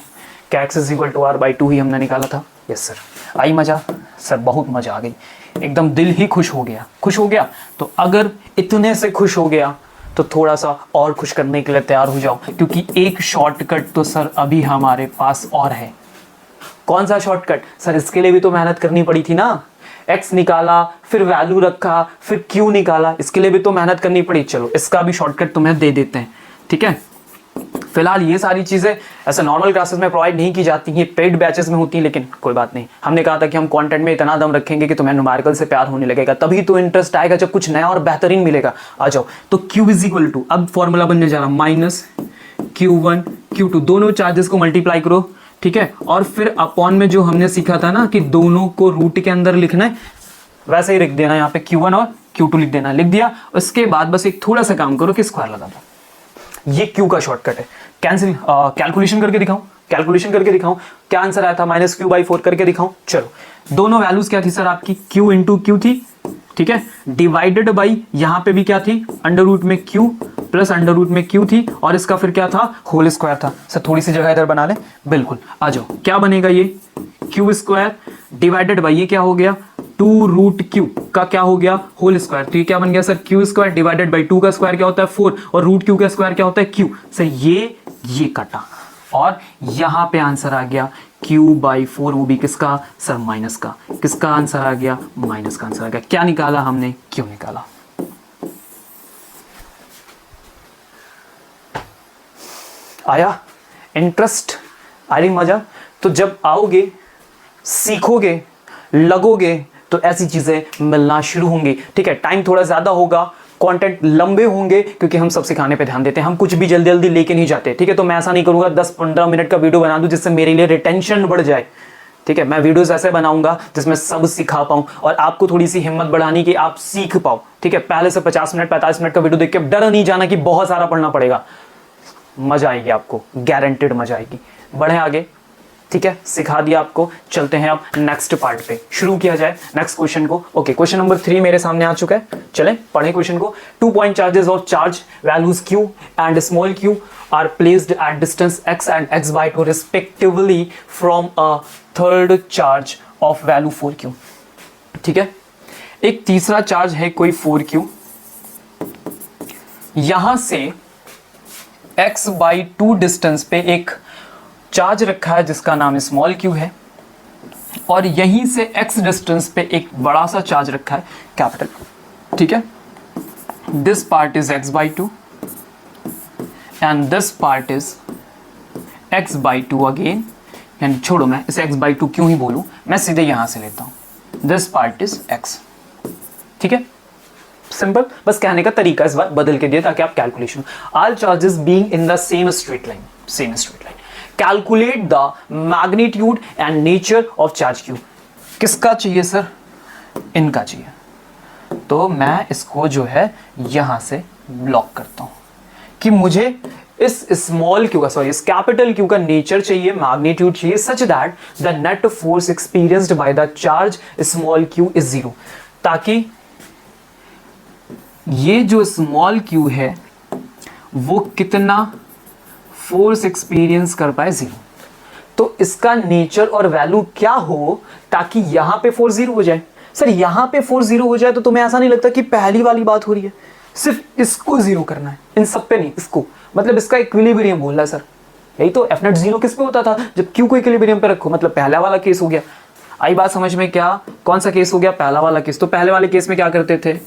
A: क्या x is equal to r/2 ही हमने निकाला था? Yes sir. आई मजा? सर बहुत मजा आ गई, एकदम दिल ही खुश हो गया। तो अगर इतने से खुश हो गया तो थोड़ा सा और खुश करने के लिए तैयार हो जाओ, क्योंकि एक शॉर्टकट तो सर अभी हमारे पास और है। कौन सा शॉर्टकट? सर इसके लिए भी तो मेहनत करनी पड़ी थी ना। x निकाला, फिर वैल्यू रखा, फिर q निकाला, इसके लिए भी तो मेहनत करनी पड़ी। चलो इसका भी शॉर्टकट तुम्हें दे देते हैं, ठीक है। फिलहाल ये सारी चीजें ऐसे नॉर्मल क्लासेस में प्रोवाइड नहीं की जाती हैं, पेड बैचेस में होती हैं, लेकिन कोई बात नहीं। हमने कहा था कि हम कंटेंट में इतना दम रखेंगे कि तुम्हें न्यूमेरिकल से प्यार होने लगेगा, तभी तो इंटरेस्ट आएगा जब कुछ नया और बेहतरीन मिलेगा। आ जाओ, तो q इज इक्वल टू, अब फॉर्मूला बनने जा रहा माइनस q1 q2, दोनों चार्जेस को मल्टीप्लाई करो, ठीक है। और फिर अपॉन में जो हमने सीखा था ना कि दोनों को रूट के अंदर लिखना है, वैसे ही लिख देना। यहाँ पे q1 और q2 लिख देना, लिख दिया। उसके बाद बस एक थोड़ा सा काम करो कि स्क्वायर लगा दो। ये q का शॉर्टकट है। कैंसिल कैलकुलेशन करके दिखाऊं? क्या आंसर आया था? -q/4 करके दिखाऊं? चलो, दोनों वैल्यूज क्या थी सर आपकी? q इंटू क्यू थी, ठीक है, डिवाइडेड बाई यहां पे भी क्या थी? अंडर रूट में q प्लस अंडर रूट में q थी, और इसका फिर क्या था? होल स्क्वायर था। सर थोड़ी सी जगह इधर बना ले, बिल्कुल। आ जाओ, क्या बनेगा ये? q स्क्वायर डिवाइडेड बाई ये क्या हो गया? 2 रूट q का क्या हो गया? Whole square. तो ये क्या बन गया sir? q square divided by 2 का स्क्वायर क्या होता है? 4, और रूट q का स्क्वायर क्या होता है? q। सर ये कटा, और यहां पे आंसर आ गया q/4, वो भी किसका सर? माइनस का। किसका आंसर आ गया? माइनस का आंसर आ गया। क्या निकाला हमने? q निकाला। आया इंटरेस्ट? आ रही मजा? तो जब आओगे, सीखोगे, लगोगे, तो ऐसी चीजें मिलना शुरू होंगी। ठीक है, टाइम थोड़ा ज्यादा होगा, कंटेंट लंबे होंगे, क्योंकि हम सब सिखाने पे ध्यान देते हैं, हम कुछ भी जल्दी जल्दी लेके नहीं जाते। ठीक है, तो मैं ऐसा नहीं करूंगा 10-15 मिनट का वीडियो बना दूं जिससे मेरे लिए रिटेंशन बढ़ जाए। ठीक है, मैं वीडियोस ऐसे बनाऊंगा जिसमें सब सिखा पाऊं और आपको थोड़ी सी हिम्मत बढ़ानी कि आप सीख पाओ। ठीक है, पहले से 50 मिनट 45 मिनट का वीडियो देख के डर नहीं जाना कि बहुत सारा पढ़ना पड़ेगा। मजा आएगी आपको, गारंटेड मजा आएगी। बढ़े आगे। ठीक है, सिखा दिया आपको, चलते हैं अब नेक्स्ट पार्ट पे, शुरू किया जाए नेक्स्ट क्वेश्चन को। ओके, क्वेश्चन नंबर 3 मेरे सामने आ चुका है, चलें पढ़ें क्वेश्चन को। 2 point charges of charge values q and small q are placed at distance x and x/2 respectively from a third charge of value 4q। ठीक है, एक तीसरा चार्ज है कोई 4q, यहां से x/2 डिस्टेंस पे एक चार्ज रखा है जिसका नाम स्मॉल q है, और यहीं से x डिस्टेंस पे एक बड़ा सा चार्ज रखा है कैपिटल Q। ठीक है, this part is x/2 and this part is x/2 again, यानी छोड़ो मैं इसे x/2 क्यों ही बोलूं, मैं सीधे यहां से लेता हूं, दिस पार्ट इज x। ठीक है, सिंपल, बस कहने का तरीका इस बार बदल के दिया ताकि आप calculation. All charges being in the same straight line, same straight line, calculate the magnitude and nature of charge q। किसका चाहिए सर? इनका चाहिए। तो मैं इसको जो है यहां से ब्लॉक करता हूं कि मुझे इस स्मॉल q का, सॉरी इस कैपिटल Q का नेचर चाहिए, मैग्नीट्यूड चाहिए, such that the net force experienced by the charge small q is 0, ताकि ये जो स्मॉल q है वो कितना फोर्स एक्सपीरियंस कर पाए, 0। तो इसका नेचर और वैल्यू क्या हो ताकि यहां पे फोर्स 0 हो जाए। सर यहां पे फोर्स 0 हो जाए तो तुम्हें ऐसा नहीं लगता कि पहली वाली बात हो रही है? सिर्फ इसको 0 करना है, इन सब पे नहीं, इसको, मतलब इसका इक्विलिब्रियम बोल रहा है सर। यही तो F नॉट 0 किस पे होता था? जब Q को इक्विलिब्रियम पे रखो, मतलब पहला वाला केस हो गया। आई बात समझ में? क्या कौन सा केस हो गया? पहला वाला केस। तो पहले वाले केस में क्या करते थे?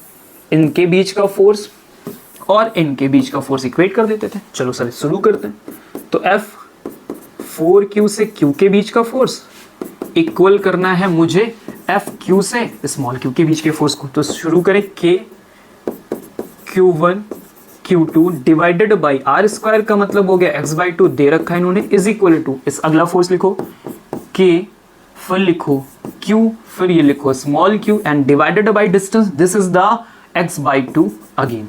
A: इनके बीच का फोर्स और इनके बीच का फोर्स इक्वेट कर देते थे। चलो सर शुरू करते हैं। तो F 4Q से Q के बीच का फोर्स इक्वल करना है मुझे FQ से स्मॉल q के बीच के फोर्स को। तो शुरू करें, K Q1 Q2 divided by R square का मतलब हो गया x/2 दे रखा है इन्होंने, इज इक्वल टू, इस अगला फोर्स लिखो K, फिर लिखो Q, फिर ये लिखो small q and divided by distance, this is the x/2 again.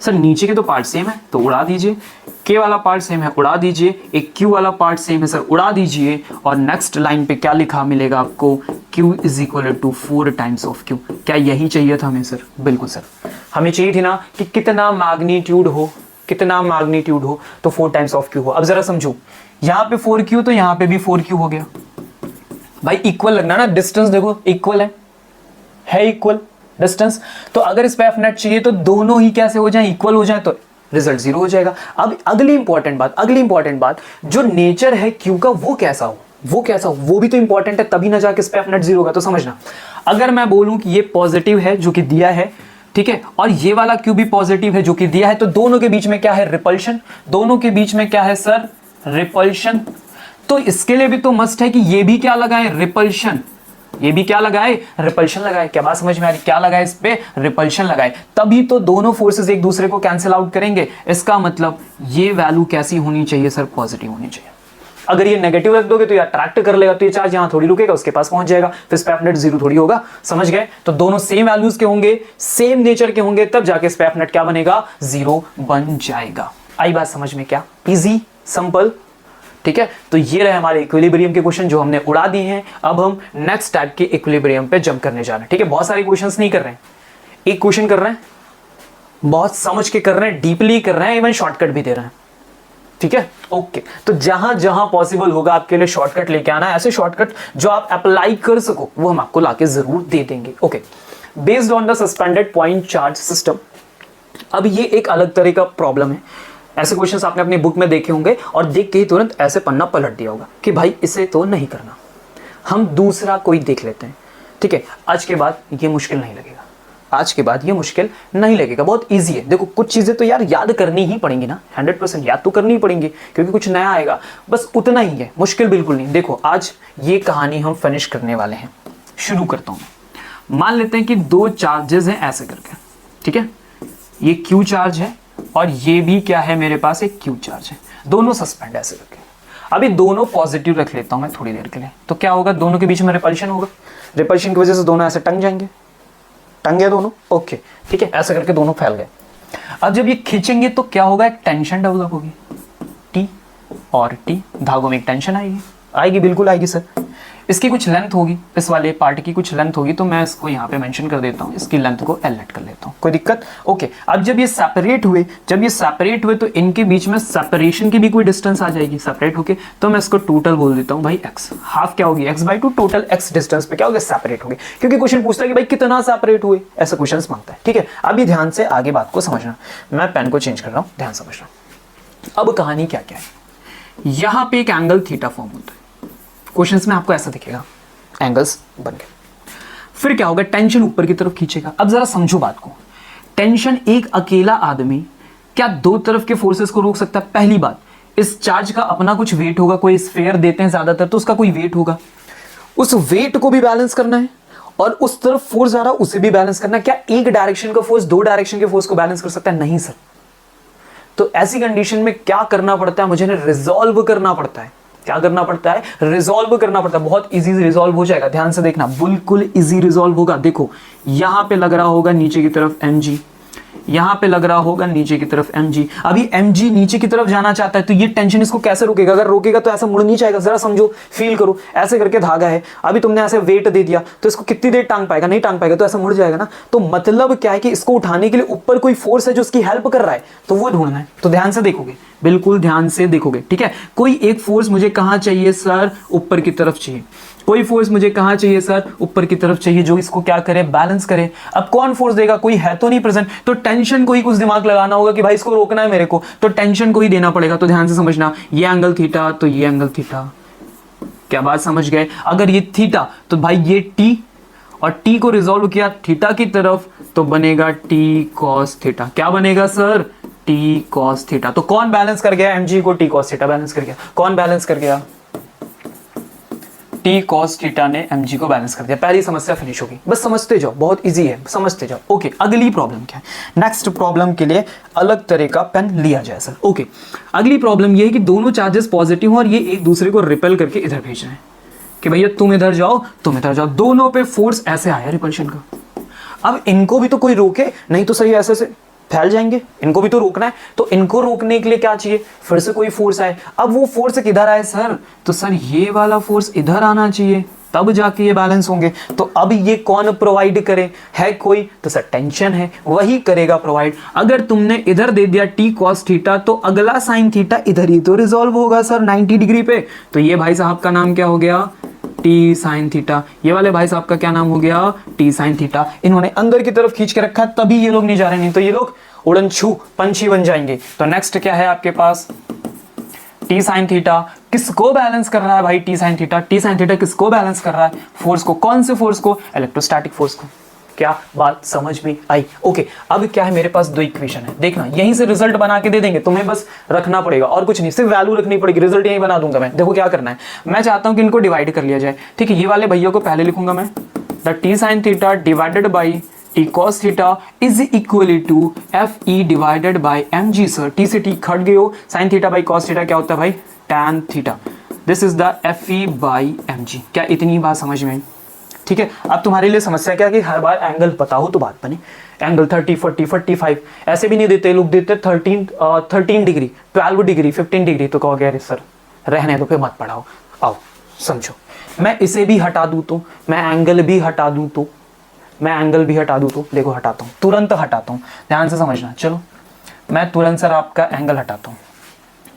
A: Sir नीचे के तो पार्ट सेम है तो उड़ा दीजिए, K वाला पार्ट सेम है उड़ा दीजिए, एक Q वाला पार्ट सेम है सर उड़ा दीजिए, और नेक्स्ट लाइन पे क्या लिखा मिलेगा आपको? Q is equal to 4 times of Q। क्या यही चाहिए था हमें सर? बिल्कुल सर, हमें चाहिए थी ना कि कितना मैग्नीट्यूड हो, कितना मैग्नीट्यूड हो तो 4 टाइम्स ऑफ Q हो। अब जरा समझो, यहाँ पे 4Q तो यहाँ पे भी 4Q हो गया भाई, इक्वल लगना ना, डिस्टेंस देखो इक्वल है इक्वल डिस्टेंस। तो अगर इस पे F नेट चाहिए तो दोनों ही कैसे हो जाए? इक्वल हो जाए, तो रिजल्ट 0 हो जाएगा। अब अगली इंपॉर्टेंट बात, जो नेचर है Q का वो कैसा हो, वो भी तो इंपॉर्टेंट है, तभी ना जाके इस पे F नेट 0 होगा। तो समझना, अगर मैं बोलूं कि ये पॉजिटिव है जो कि दिया है, ठीक है, और ये वाला Q भी पॉजिटिव है जो कि दिया है, तो दोनों के बीच में क्या है? रिपल्शन। दोनों के बीच में क्या है सर? रिपल्शन। तो इसके लिए भी तो मस्ट है कि ये भी क्या लगाए? रिपल्शन। ये भी क्या लगाए? रिपल्शन लगाए। क्या बात समझ में आ रही? क्या लगाए इस पे? रिपल्शन लगाए, तभी तो दोनों फोर्सेस एक दूसरे को कैंसिल आउट करेंगे। इसका मतलब ये वैल्यू कैसी होनी चाहिए सर? पॉजिटिव होनी चाहिए। अगर ये नेगेटिव रख दोगे तो ये अट्रैक्ट कर लेगा, तो ये चार्ज यहां थोड़ी रुकेगा, उसके पास पहुंच जाएगा, फिर इस पे F नेट 0 थोड़ी होगा। समझ गए? तो दोनों सेम वैल्यूज के होंगे, सेम नेचर के होंगे, तब जाके इस पे F नेट क्या बनेगा? 0 बन जाएगा। आई बात समझ में? क्या इजी सिंपल, ठीक है। तो ये रहे हमारे इक्विलिब्रियम के क्वेश्चन जो हमने उड़ा दिए हैं। अब हम नेक्स्ट टाइप के इक्विलिब्रियम पे जंप करने जा रहे हैं, ठीक है। बहुत सारे क्वेश्चंस नहीं कर रहे हैं, एक क्वेश्चन कर रहे हैं, बहुत समझ के कर रहे हैं, डीपली कर रहे हैं, इवन शॉर्टकट भी दे रहे हैं, ठीक है। ओके, तो जहां जहां पॉसिबल होगा आपके लिए शॉर्टकट लेके आना, ऐसे शॉर्टकट जो आप अप्लाई कर सको वो हम आपको लाके जरूर दे देंगे। Okay, based on the suspended point charge system. अब ये एक अलग तरह का प्रॉब्लम है। ऐसे क्वेश्चंस आपने अपनी बुक में देखे होंगे और देख के ही तुरंत ऐसे पन्ना पलट दिया होगा कि भाई इसे तो नहीं करना, हम दूसरा कोई देख लेते हैं, ठीक है। आज के बाद ये मुश्किल नहीं लगेगा, आज के बाद ये मुश्किल नहीं लगेगा, बहुत इजी है। देखो कुछ चीज़ें तो यार याद करनी ही पड़ेंगी ना, 100% याद तो करनी ही पड़ेंगी क्योंकि कुछ नया आएगा, बस उतना ही है, मुश्किल बिल्कुल नहीं। देखो आज ये कहानी हम फिनिश करने वाले हैं, शुरू करता हूँ। मान लेते हैं कि दो चार्जेस हैं ऐसे करके, ठीक है, ये क्यू चार्ज है और ये भी क्या है मेरे पास, एक क्यू चार्ज है, दोनों सस्पेंड ऐसे करके। अभी दोनों पॉजिटिव रख लेता हूं मैं थोड़ी देर के लिए, तो क्या होगा, दोनों के बीच में रिपल्शन होगा, रिपल्शन की वजह से दोनों ऐसे टंग जाएंगे, टंग गए दोनों, ओके ठीक है, ऐसे करके दोनों फैल गए। अब जब ये खींचेंगे तो क्या होगा, एक टेंशन डेवलप होगी, टी और टी, धागों में एक टेंशन आएगी, आएगी बिल्कुल आएगी सर। इसकी कुछ लेंथ होगी, इस वाले पार्ट की कुछ लेंथ होगी, तो मैं इसको यहाँ पे मेंशन कर देता हूँ, इसकी लेंथ को एल लेट कर लेता हूँ, कोई दिक्कत, ओके। अब जब ये सेपरेट हुए, जब ये सेपरेट हुए तो इनके बीच में सेपरेशन की भी कोई डिस्टेंस आ जाएगी सेपरेट होके, तो मैं इसको टोटल बोल देता हूँ भाई एक्स, हाफ क्या होगी x/2, टोटल x डिस्टेंस पे क्या होगा, सेपरेट होगी, क्योंकि क्वेश्चन पूछता है कि भाई कितना सेपरेट हुए, ऐसा क्वेश्चन मांगता है, ठीक है। अभी ध्यान से आगे बात को समझना, मैं पेन को चेंज कर रहा हूँ, ध्यान समझना। अब कहानी क्या क्या है, यहाँ पे एक एंगल थीटा फॉर्म होता है, क्वेश्चंस में आपको ऐसा दिखेगा, एंगल्स बन गए, फिर क्या होगा, टेंशन ऊपर की तरफ खींचेगा। अब जरा समझो बात को, टेंशन एक अकेला आदमी क्या दो तरफ के फोर्सेस को रोक सकता है? पहली बात, इस चार्ज का अपना कुछ वेट होगा, कोई स्फीयर देते हैं ज्यादातर तो उसका कोई वेट होगा, उस वेट को भी बैलेंस करना है और उस तरफ फोर्स आ रहा उसे भी बैलेंस करना है। क्या एक डायरेक्शन का फोर्स दो डायरेक्शन के फोर्स को बैलेंस कर सकता है? नहीं सर। तो ऐसी कंडीशन में क्या करना पड़ता है, मुझे रिजॉल्व करना पड़ता है। क्या करना पड़ता है? रिजॉल्व करना पड़ता है। बहुत इजी रिजॉल्व हो जाएगा, ध्यान से देखना, बिल्कुल इजी रिजॉल्व होगा। देखो यहां पे लग रहा होगा नीचे की तरफ mg, यहां पे लग रहा होगा नीचे की तरफ mg। अभी mg नीचे की तरफ जाना चाहता है तो ये टेंशन इसको कैसे रोकेगा? अगर रोकेगा तो ऐसा मुड़ नहीं जाएगा, जरा समझो, फील करो। ऐसे करके धागा है, अभी तुमने ऐसे वेट दे दिया तो इसको कितनी देर टांग पाएगा? नहीं टांग पाएगा, तो ऐसा मुड़ जाएगा ना। तो मतलब क्या है कि इसको उठाने के लिए ऊपर कोई फोर्स है जो उसकी हेल्प कर रहा है, तो वो ढूंढना है। तो ध्यान से देखोगे, बिल्कुल ध्यान से देखोगे, ठीक है। कोई एक फोर्स मुझे कहां चाहिए सर? ऊपर की तरफ चाहिए। कोई फोर्स मुझे कहां चाहिए सर? ऊपर की तरफ चाहिए, जो इसको क्या करे? बैलेंस करे। अब कौन फोर्स देगा? कोई है तो नहीं प्रेजेंट, तो टेंशन को ही कुछ दिमाग लगाना होगा कि भाई इसको रोकना है मेरे को, तो टेंशन को ही देना पड़ेगा। तो ध्यान से समझना, ये एंगल थीटा तो ये एंगल थीटा। क्या बात समझ गए? अगर ये थीटा तो भाई ये टी, और टी को रिजॉल्व किया थीटा की तरफ तो बनेगा टी कॉस थीटा। क्या बनेगा सर? T cos theta. तो कौन बैलेंस कर गया? mg को टी कॉस थीटा बैलेंस कर गया। कौन बैलेंस कर गया? टी कॉस थीटा ने mg को बैलेंस कर दिया। पहली समस्या फिनिश होगी, बस समझते जाओ, बहुत इजी है, समझते जाओ। ओके, अगली प्रॉब्लम क्या है? नेक्स्ट प्रॉब्लम के लिए अलग तरह का पेन लिया जाए सर। ओके, अगली प्रॉब्लम ये है कि दोनों चार्जेस पॉजिटिव हैं और ये एक दूसरे को रिपेल करके इधर भेज रहे हैं कि भैया तुम इधर जाओ, तुम इधर जाओ। दोनों पे फोर्स ऐसे आया रिपल्शन का। अब इनको भी तो कोई रोके, नहीं तो सही ऐसे से फैल जाएंगे, इनको भी तो रोकना है। तो इनको रोकने के लिए क्या चाहिए? फिर से कोई फोर्स आए। अब वो फोर्स किधर आए सर? तो सर ये वाला फोर्स इधर आना चाहिए, तब जाके ये बैलेंस होंगे। तो अब ये कौन प्रोवाइड करे? है कोई? तो सर टेंशन है, वही करेगा प्रोवाइड। अगर तुमने इधर दे दिया टी कॉस थीटा तो अगला साइन थीटा इधर ही तो रिजॉल्व होगा सर 90 डिग्री पे। तो ये भाई साहब का नाम क्या हो गया? T sine theta. ये वाले भाई साहब का क्या नाम हो गया? T sine theta. इन्होंने अंदर की तरफ खींच के रखा, तभी ये लोग नहीं जा रहे, नहीं तो ये लोग उड़न छू पंछी बन जाएंगे। तो नेक्स्ट क्या है आपके पास? टी साइन थीटा किसको बैलेंस कर रहा है भाई? T sine theta. T sine theta किसको बैलेंस कर रहा है? फोर्स को। कौन से फोर्स को? इलेक्ट्रोस्टैटिक फोर्स को। क्या बात समझ में आई? ओके, अब क्या है मेरे पास? दो इक्वेशन है, देखना यहीं से रिजल्ट बना के दे देंगे, तुम्हें बस रखना पड़ेगा और कुछ नहीं, सिर्फ वैल्यू रखनी पड़ेगी, रिजल्ट यहीं बना दूंगा मैं। देखो क्या करना है, मैं चाहता हूं कि इनको डिवाइड कर लिया जाए, ठीक है। ये वाले भैया को पहले लिखूंगा मैं, the t sine theta divided by t cos theta is equal to f e divided by m g. Sir t से टी खट गए हो, sine theta by cos theta क्या होता है भाई? Tan theta. This is the f e by m g. क्या इतनी बात समझ में आई? ठीक है। अब तुम्हारे लिए समस्या क्या है कि हर बार एंगल पता हो तो बात बने। एंगल 30, 40, 45 ऐसे भी नहीं देते लोग, देते 13 डिग्री, 12 डिग्री, 15 डिग्री। तो कहोगे अरे सर रहने दो, फिर मत पढ़ाओ। आओ समझो, मैं इसे भी हटा दूं तो, मैं एंगल भी हटा दूं तो, मैं एंगल भी हटा दूं तो, देखो हटाता हूं, तुरंत हटाता हूं, ध्यान से समझना। चलो मैं तुरंत सर आपका एंगल हटाता हूं,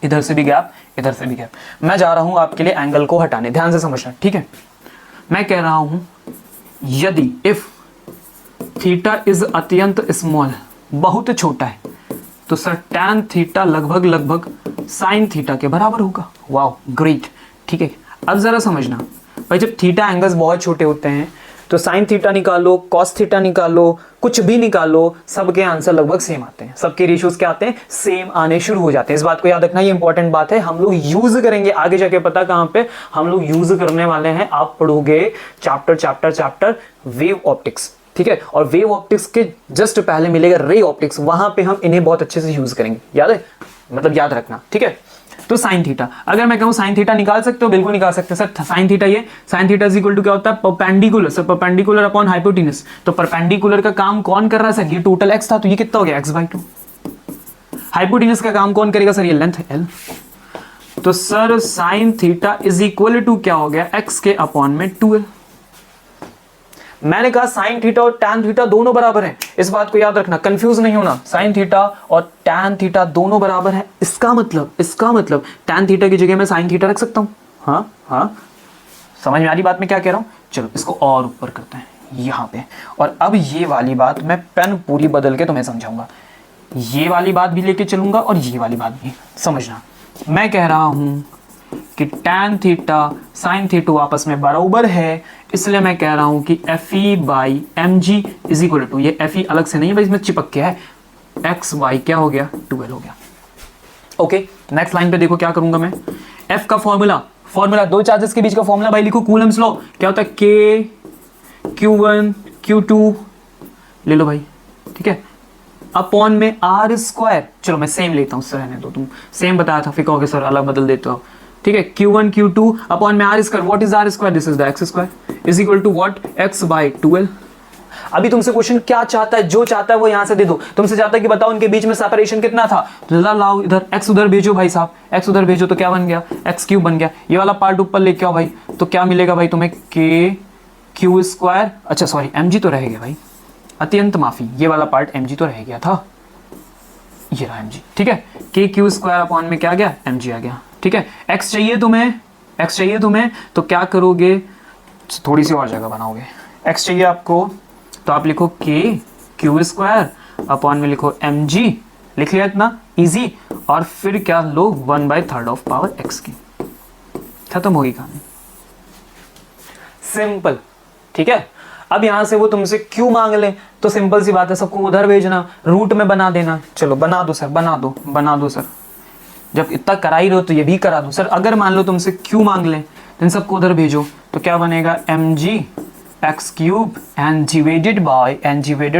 A: इधर से भी गैप, इधर से भी गैप। मैं जा रहा हूं आपके लिए एंगल को हटाने, ध्यान से समझना, ठीक है। मैं कह रहा हूं यदि इफ थीटा इज अत्यंत स्मॉल, बहुत छोटा है, तो सर टैन थीटा लगभग साइन थीटा के बराबर होगा। वाओ ग्रेट, ठीक है। अब जरा समझना भाई, जब थीटा एंगल्स बहुत छोटे होते हैं तो साइन थीटा निकालो, कॉस थीटा निकालो, कुछ भी निकालो, सबके आंसर लगभग सेम आते हैं, सबके रेशियोज क्या आते हैं, सेम आने शुरू हो जाते हैं। इस बात को याद रखना, ये इंपॉर्टेंट बात है, हम लोग यूज करेंगे आगे जाके, पता कहां पे हम लोग यूज करने वाले हैं, आप पढ़ोगे चैप्टर वेव ऑप्टिक्स, ठीक है। और वेव ऑप्टिक्स के जस्ट पहले मिलेगा रे ऑप्टिक्स, वहां पे हम इन्हें बहुत अच्छे से यूज करेंगे, याद है, मतलब याद रखना, ठीक है। तो साइन थीटा, अगर मैं कहूं साइन थीटा निकाल सकते हो, बिल्कुल निकाल सकते हैं सर। साइन थीटा, ये sine theta is equal to क्या होता है, perpendicular, sir perpendicular upon hypotenuse. तो परपेंडिकुलर का काम कौन कर रहा है सर, ये टोटल एक्स था, तो ये कितना हो गया x/2। हाइपोटेन्यूज का काम कौन करेगा सर, ये लेंथ l। तो sir sine theta is equal to क्या हो गया, x के अपॉन में 2l। मैंने कहा साइन थीटा और टैन थीटा दोनों बराबर हैं, इस बात को याद रखना, कंफ्यूज नहीं होना। साइन थीटा और टैन थीटा दोनों बराबर हैं, इसका मतलब टैन थीटा की जगह मैं साइन थीटा रख सकता हूं। हाँ, समझ में आ रही बात में क्या कह रहा हूं। चलो इसको और ऊपर करते हैं यहां पे, और अब ये वाली बात मैं पेन पूरी बदल के तुम्हें समझाऊंगा, ये वाली बात भी लेके चलूंगा और ये वाली बात भी समझना। मैं कह रहा हूं कि tan थीटा sin थीटा आपस में बराबर है, इसलिए मैं कह रहा हूं कि Fe/mg इज इक्वल टू, ये Fe अलग से नहीं है भाई, इसमें चिपक के है, xy क्या हो गया, 2l हो गया। ओके, नेक्स्ट लाइन पे देखो क्या करूंगा मैं, F का फॉर्मूला दो चार्जेस के बीच का फॉर्मूला भाई लिखो, कूलम्स लॉ क्या होता है, K Q1 Q2 ले लो भाई, ठीक है, अपॉन में r²। चलो मैं सेम लेता हूं सर, रहने दो, तुम सेम बताया था, फिर कहोगे सर अलग बदल देते हो, ठीक है। Q1 Q2 अपॉन में r², what is r², this is the x² is equal to what, x/2l। अभी तुमसे क्वेश्चन क्या चाहता है, जो चाहता है वो यहां से दे दो। तुमसे चाहता है कि बताओ इनके बीच में सेपरेशन कितना था, तो लाओ इधर x उधर भेजो भाई साहब, x उधर भेजो तो क्या बन गया, x³ बन गया। ये वाला पार्ट ऊपर लेके आओ भाई, तो क्या मिलेगा भाई तुम्हें, KQ², अच्छा सॉरी mg तो रह गया भाई, अत्यंत माफी, ये वाला पार्ट mg तो रह गया था, ये रहा mg, ठीक है। KQ² अपॉन में क्या गया, mg आ गया, ठीक है। x चाहिए तुम्हें, तो क्या करोगे, थोड़ी सी और जगह बनाओगे, x चाहिए आपको तो आप लिखो KQ² अपॉन में लिखो mg, लिख लिया, इतना इजी, और फिर क्या लो 1/3 ऑफ पावर x की, खत्म होगी कहानी, सिंपल, ठीक है। अब यहां से वो तुमसे क्यों मांग ले, तो सिंपल सी बात है, सबको उधर भेजना, रूट में बना देना। चलो बना दो सर, बना दो सर, जब इतना करा ही रहो तो ये भी करा दो सर। अगर मान लो तुमसे क्यों मांग ले, तो इन सबको उधर भेजो, तो क्या बनेगा, mg x³ and divided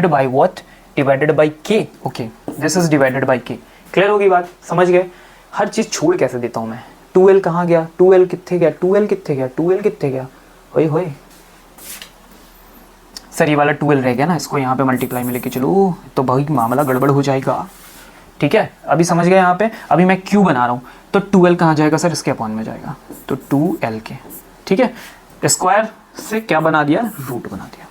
A: by what, divided by k। Okay, this is divided by k। Clear होगी बात, समझ गए। हर चीज छोड़ कैसे देता हूं मैं, 2l कहां गया, 2l कितने गया, होए सर ये वाला 2l रह गया ना, इसको यहाँ पे मल्टीप्लाई में लेके चलो, तो भाई मामला गड़बड़ हो जाएगा, ठीक है। अभी समझ गए यहाँ पे, अभी मैं q बना रहा हूँ, तो 2l कहाँ जाएगा सर, इसके अपॉन में जाएगा, तो 2l के, ठीक है। स्क्वायर से क्या बना दिया, रूट बना दिया,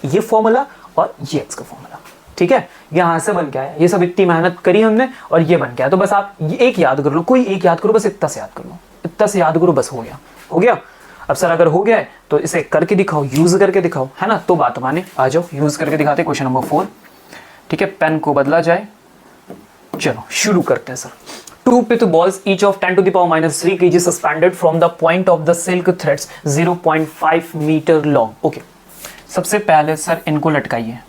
A: ये फॉर्मूला और ये x का फॉर्मूला, ठीक है। यहाँ से बन के आया, ये सब इतनी मेहनत करी हमने और ये बन गया। तो बस आप ये एक याद कर लो, कोई एक याद करो, बस इतना से याद करो, बस हो गया। अब सर अगर हो गया है तो इसे करके दिखाओ, यूज करके दिखाओ, है ना, तो बात माने, आ जाओ यूज करके दिखाते। क्वेश्चन नंबर 4, ठीक है, पेन को बदला जाए, चलो शुरू करते हैं sir. 2 pith balls each of 10 to the power minus 3 kg suspended from the point of the silk threads 0.5 meter long। Okay, सबसे पहले सर इनको लटकाइए।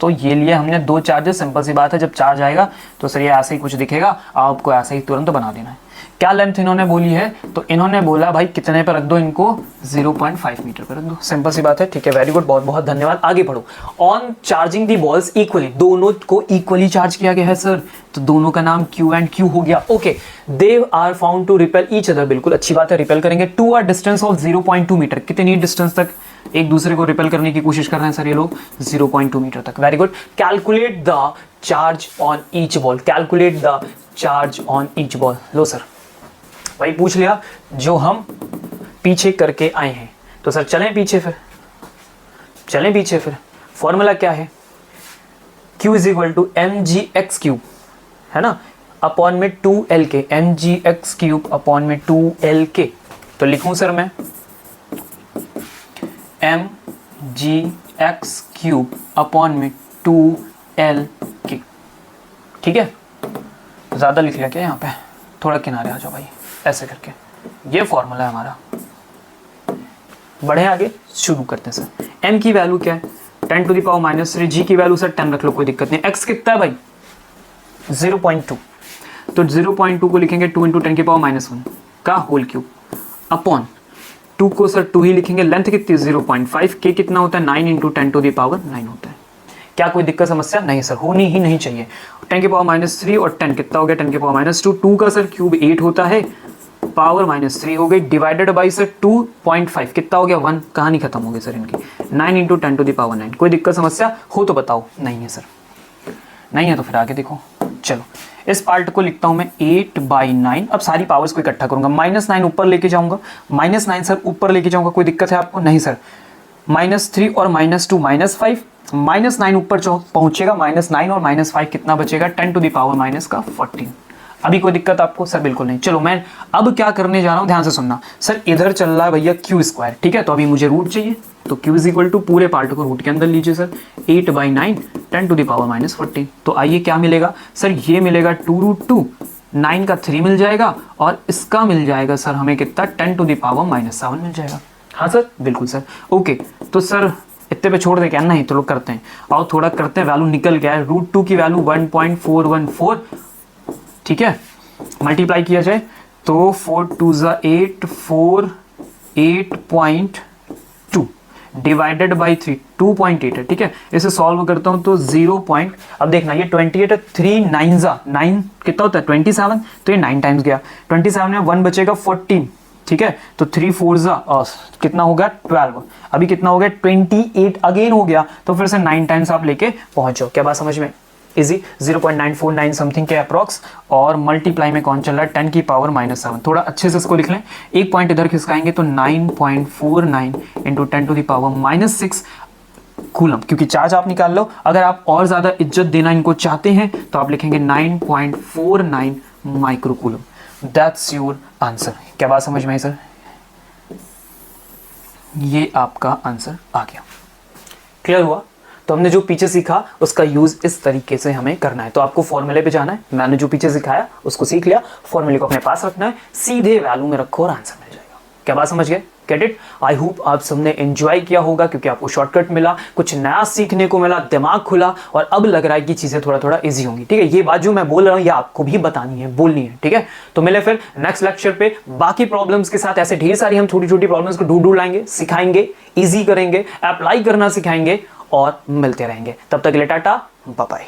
A: तो ये लिए हमने दो चार्जेस, सिंपल सी बात है, जब चार्ज आएगा तो सर ये ऐसे ही कुछ दिखेगा, आपको ऐसे ही तुरंत बना देना है। क्या लेंथ इन्होंने बोली है, तो इन्होंने बोला भाई कितने पे रख दो इनको, 0.5 मीटर पे रख दो, सिंपल सी बात है, ठीक है। वेरी गुड, बहुत बहुत धन्यवाद। आगे बढ़ो। On charging the balls equally, दोनों को इक्वली चार्ज किया गया है सर, तो दोनों का नाम Q एंड Q हो गया। Okay, they are found to repel each other, बिल्कुल अच्छी बात है, रिपेल करेंगे to a distance of 0.2 metre. कितनी डिस्टेंस तक एक दूसरे को रिपेल करने की कोशिश कर रहे हैं सर ये लोग, 0.2 मीटर तक। Very good. Calculate the charge on each ball, calculate the charge on each ball. Low sir, भाई पूछ लिया जो हम पीछे करके आए हैं, तो सर चलें पीछे फिर फॉर्मूला क्या है, Q is equal to mgx³ है ना, अपॉन में 2Lk, mgx³ अपॉन में 2Lk। तो लिखूं सर मैं mgx³ अपॉन में 2Lk, ठीक है। ज्यादा लिख लिया क्या यहाँ पे, थोड़ा किनारे आ जाओ भाई, ऐसे करके। ये फॉर्मूला है हमारा, बढ़े आगे, शुरू करते हैं सर। m की वैल्यू क्या है 10 टू द पावर -3, g की वैल्यू सर 10 रख लो, कोई दिक्कत नहीं। x कितना है भाई 0.2, तो 0.2 को लिखेंगे 2 × 10 की पावर -1 का होल क्यूब अपॉन 2 को सर 2 ही लिखेंगे, लेंथ कितनी 0.5, k कितना होता है 9 × 10 टू द पावर 9 होता है। क्या कोई दिक्कत समस्या नहीं सर, होनी ही नहीं चाहिए। 10 की पावर -3 और 10 कितना हो गया 10 की पावर -2, 2 का सर क्यूब 8 होता है, पावर -3 हो गई, डिवाइडेड बाई सर 2.5 कितना हो गया 1, कहानी खत्म हो गई सर इनकी। 9 × 10 टू द पावर 9, कोई दिक्कत समस्या हो तो बताओ, नहीं है सर, नहीं है तो फिर आगे देखो। चलो इस पार्ट को लिखता हूं मैं 8/9, अब सारी पावर्स को इकट्ठा करूंगा, -9 ऊपर लेके जाऊंगा, -9 सर ऊपर लेके जाऊंगा, कोई दिक्कत है आपको नहीं सर। -3 और -2 -5, -9 ऊपर पहुंचेगा, -9 और -5 कितना बचेगा 10 टू द पावर -14। अभी कोई दिक्कत आपको सर? बिल्कुल नहीं। चलो मैं अब क्या करने जा रहा हूं, ध्यान से सुनना सर। इधर चल रहा है भैया q², ठीक है, तो अभी मुझे रूट चाहिए, तो q = पूरे पार्ट को रूट के अंदर लीजिए सर, 8/9 10 टू द पावर -14। तो आइए क्या मिलेगा सर, ये मिलेगा 2√2, 9 का 3 मिल जाएगा और इसका मिल जाएगा सर हमें कितना 10 टू द पावर -7 मिल जाएगा। हाँ सर बिल्कुल सर, ओके। तो सर इतने पे छोड़ दे क्या, नहीं तो लोग करते हैं, और थोड़ा करते हैं, वैल्यू निकल गया है, √2 की वैल्यू 1.414, ठीक है, मल्टीप्लाई किया जाए तो 4 2 8 4 8.2 डिवाइडेड बाई 3 2.8 है, ठीक है। इसे सॉल्व करता हूं तो 0. अब देखना ये 28 है, 3 9 कितना होता है 27, तो ये 9 टाइम्स गया, 27 में 1 बचेगा 14, ठीक है, तो 3 4 कितना हो गया 12, अभी कितना हो गया 28 अगेन हो गया, तो फिर से 9 टाइम्स आप लेके पहुंचो। क्या बात समझ में? इजी, 0.949 समथिंग के अप्रॉक्स, और मल्टीप्लाई में कौन चल रहा है 10 की पावर -7। थोड़ा अच्छे से इसको लिख लें, एक पॉइंट इधर खिसकाएंगे तो 9.49 × 10 टू द पावर -6 कूलम, क्योंकि चार्ज आप निकाल लो। अगर आप और ज्यादा इज्जत देना इनको चाहते हैं तो आप लिखेंगे 9.49 micro coulomb. That's your answer. क्या बात समझ में आई सर? ये आपका आंसर आ गया। क्लियर हुआ? तो हमने जो पीछे सीखा उसका यूज इस तरीके से हमें करना है। तो आपको फॉर्मूले पे जाना है, मैंने जो पीछे सिखाया उसको सीख लिया, फॉर्मूले को अपने पास रखना है, सीधे वैल्यू में रखो और आंसर मिल जाएगा। क्या बात समझ गए? Get it? आई होप आप सबने एंजॉय किया होगा, क्योंकि आपको शॉर्टकट मिला, कुछ नया सीखने को मिला, दिमाग खुला, और अब लग रहा है कि चीजें थोड़ा इजी होंगी। ठीक है, ये बात जो मैं बोल रहा हूँ ये आपको भी बतानी है, बोलनी है। ठीक है, तो मिले फिर नेक्स्ट लेक्चर पे बाकी प्रॉब्लम्स के साथ। ऐसे ढेर सारी हम छोटी छोटी प्रॉब्लम्स को ढूंढ लाएंगे, सिखाएंगे, ईजी करेंगे, अप्लाई करना सिखाएंगे और मिलते रहेंगे। तब तक के लिए टाटा, बाय बाय।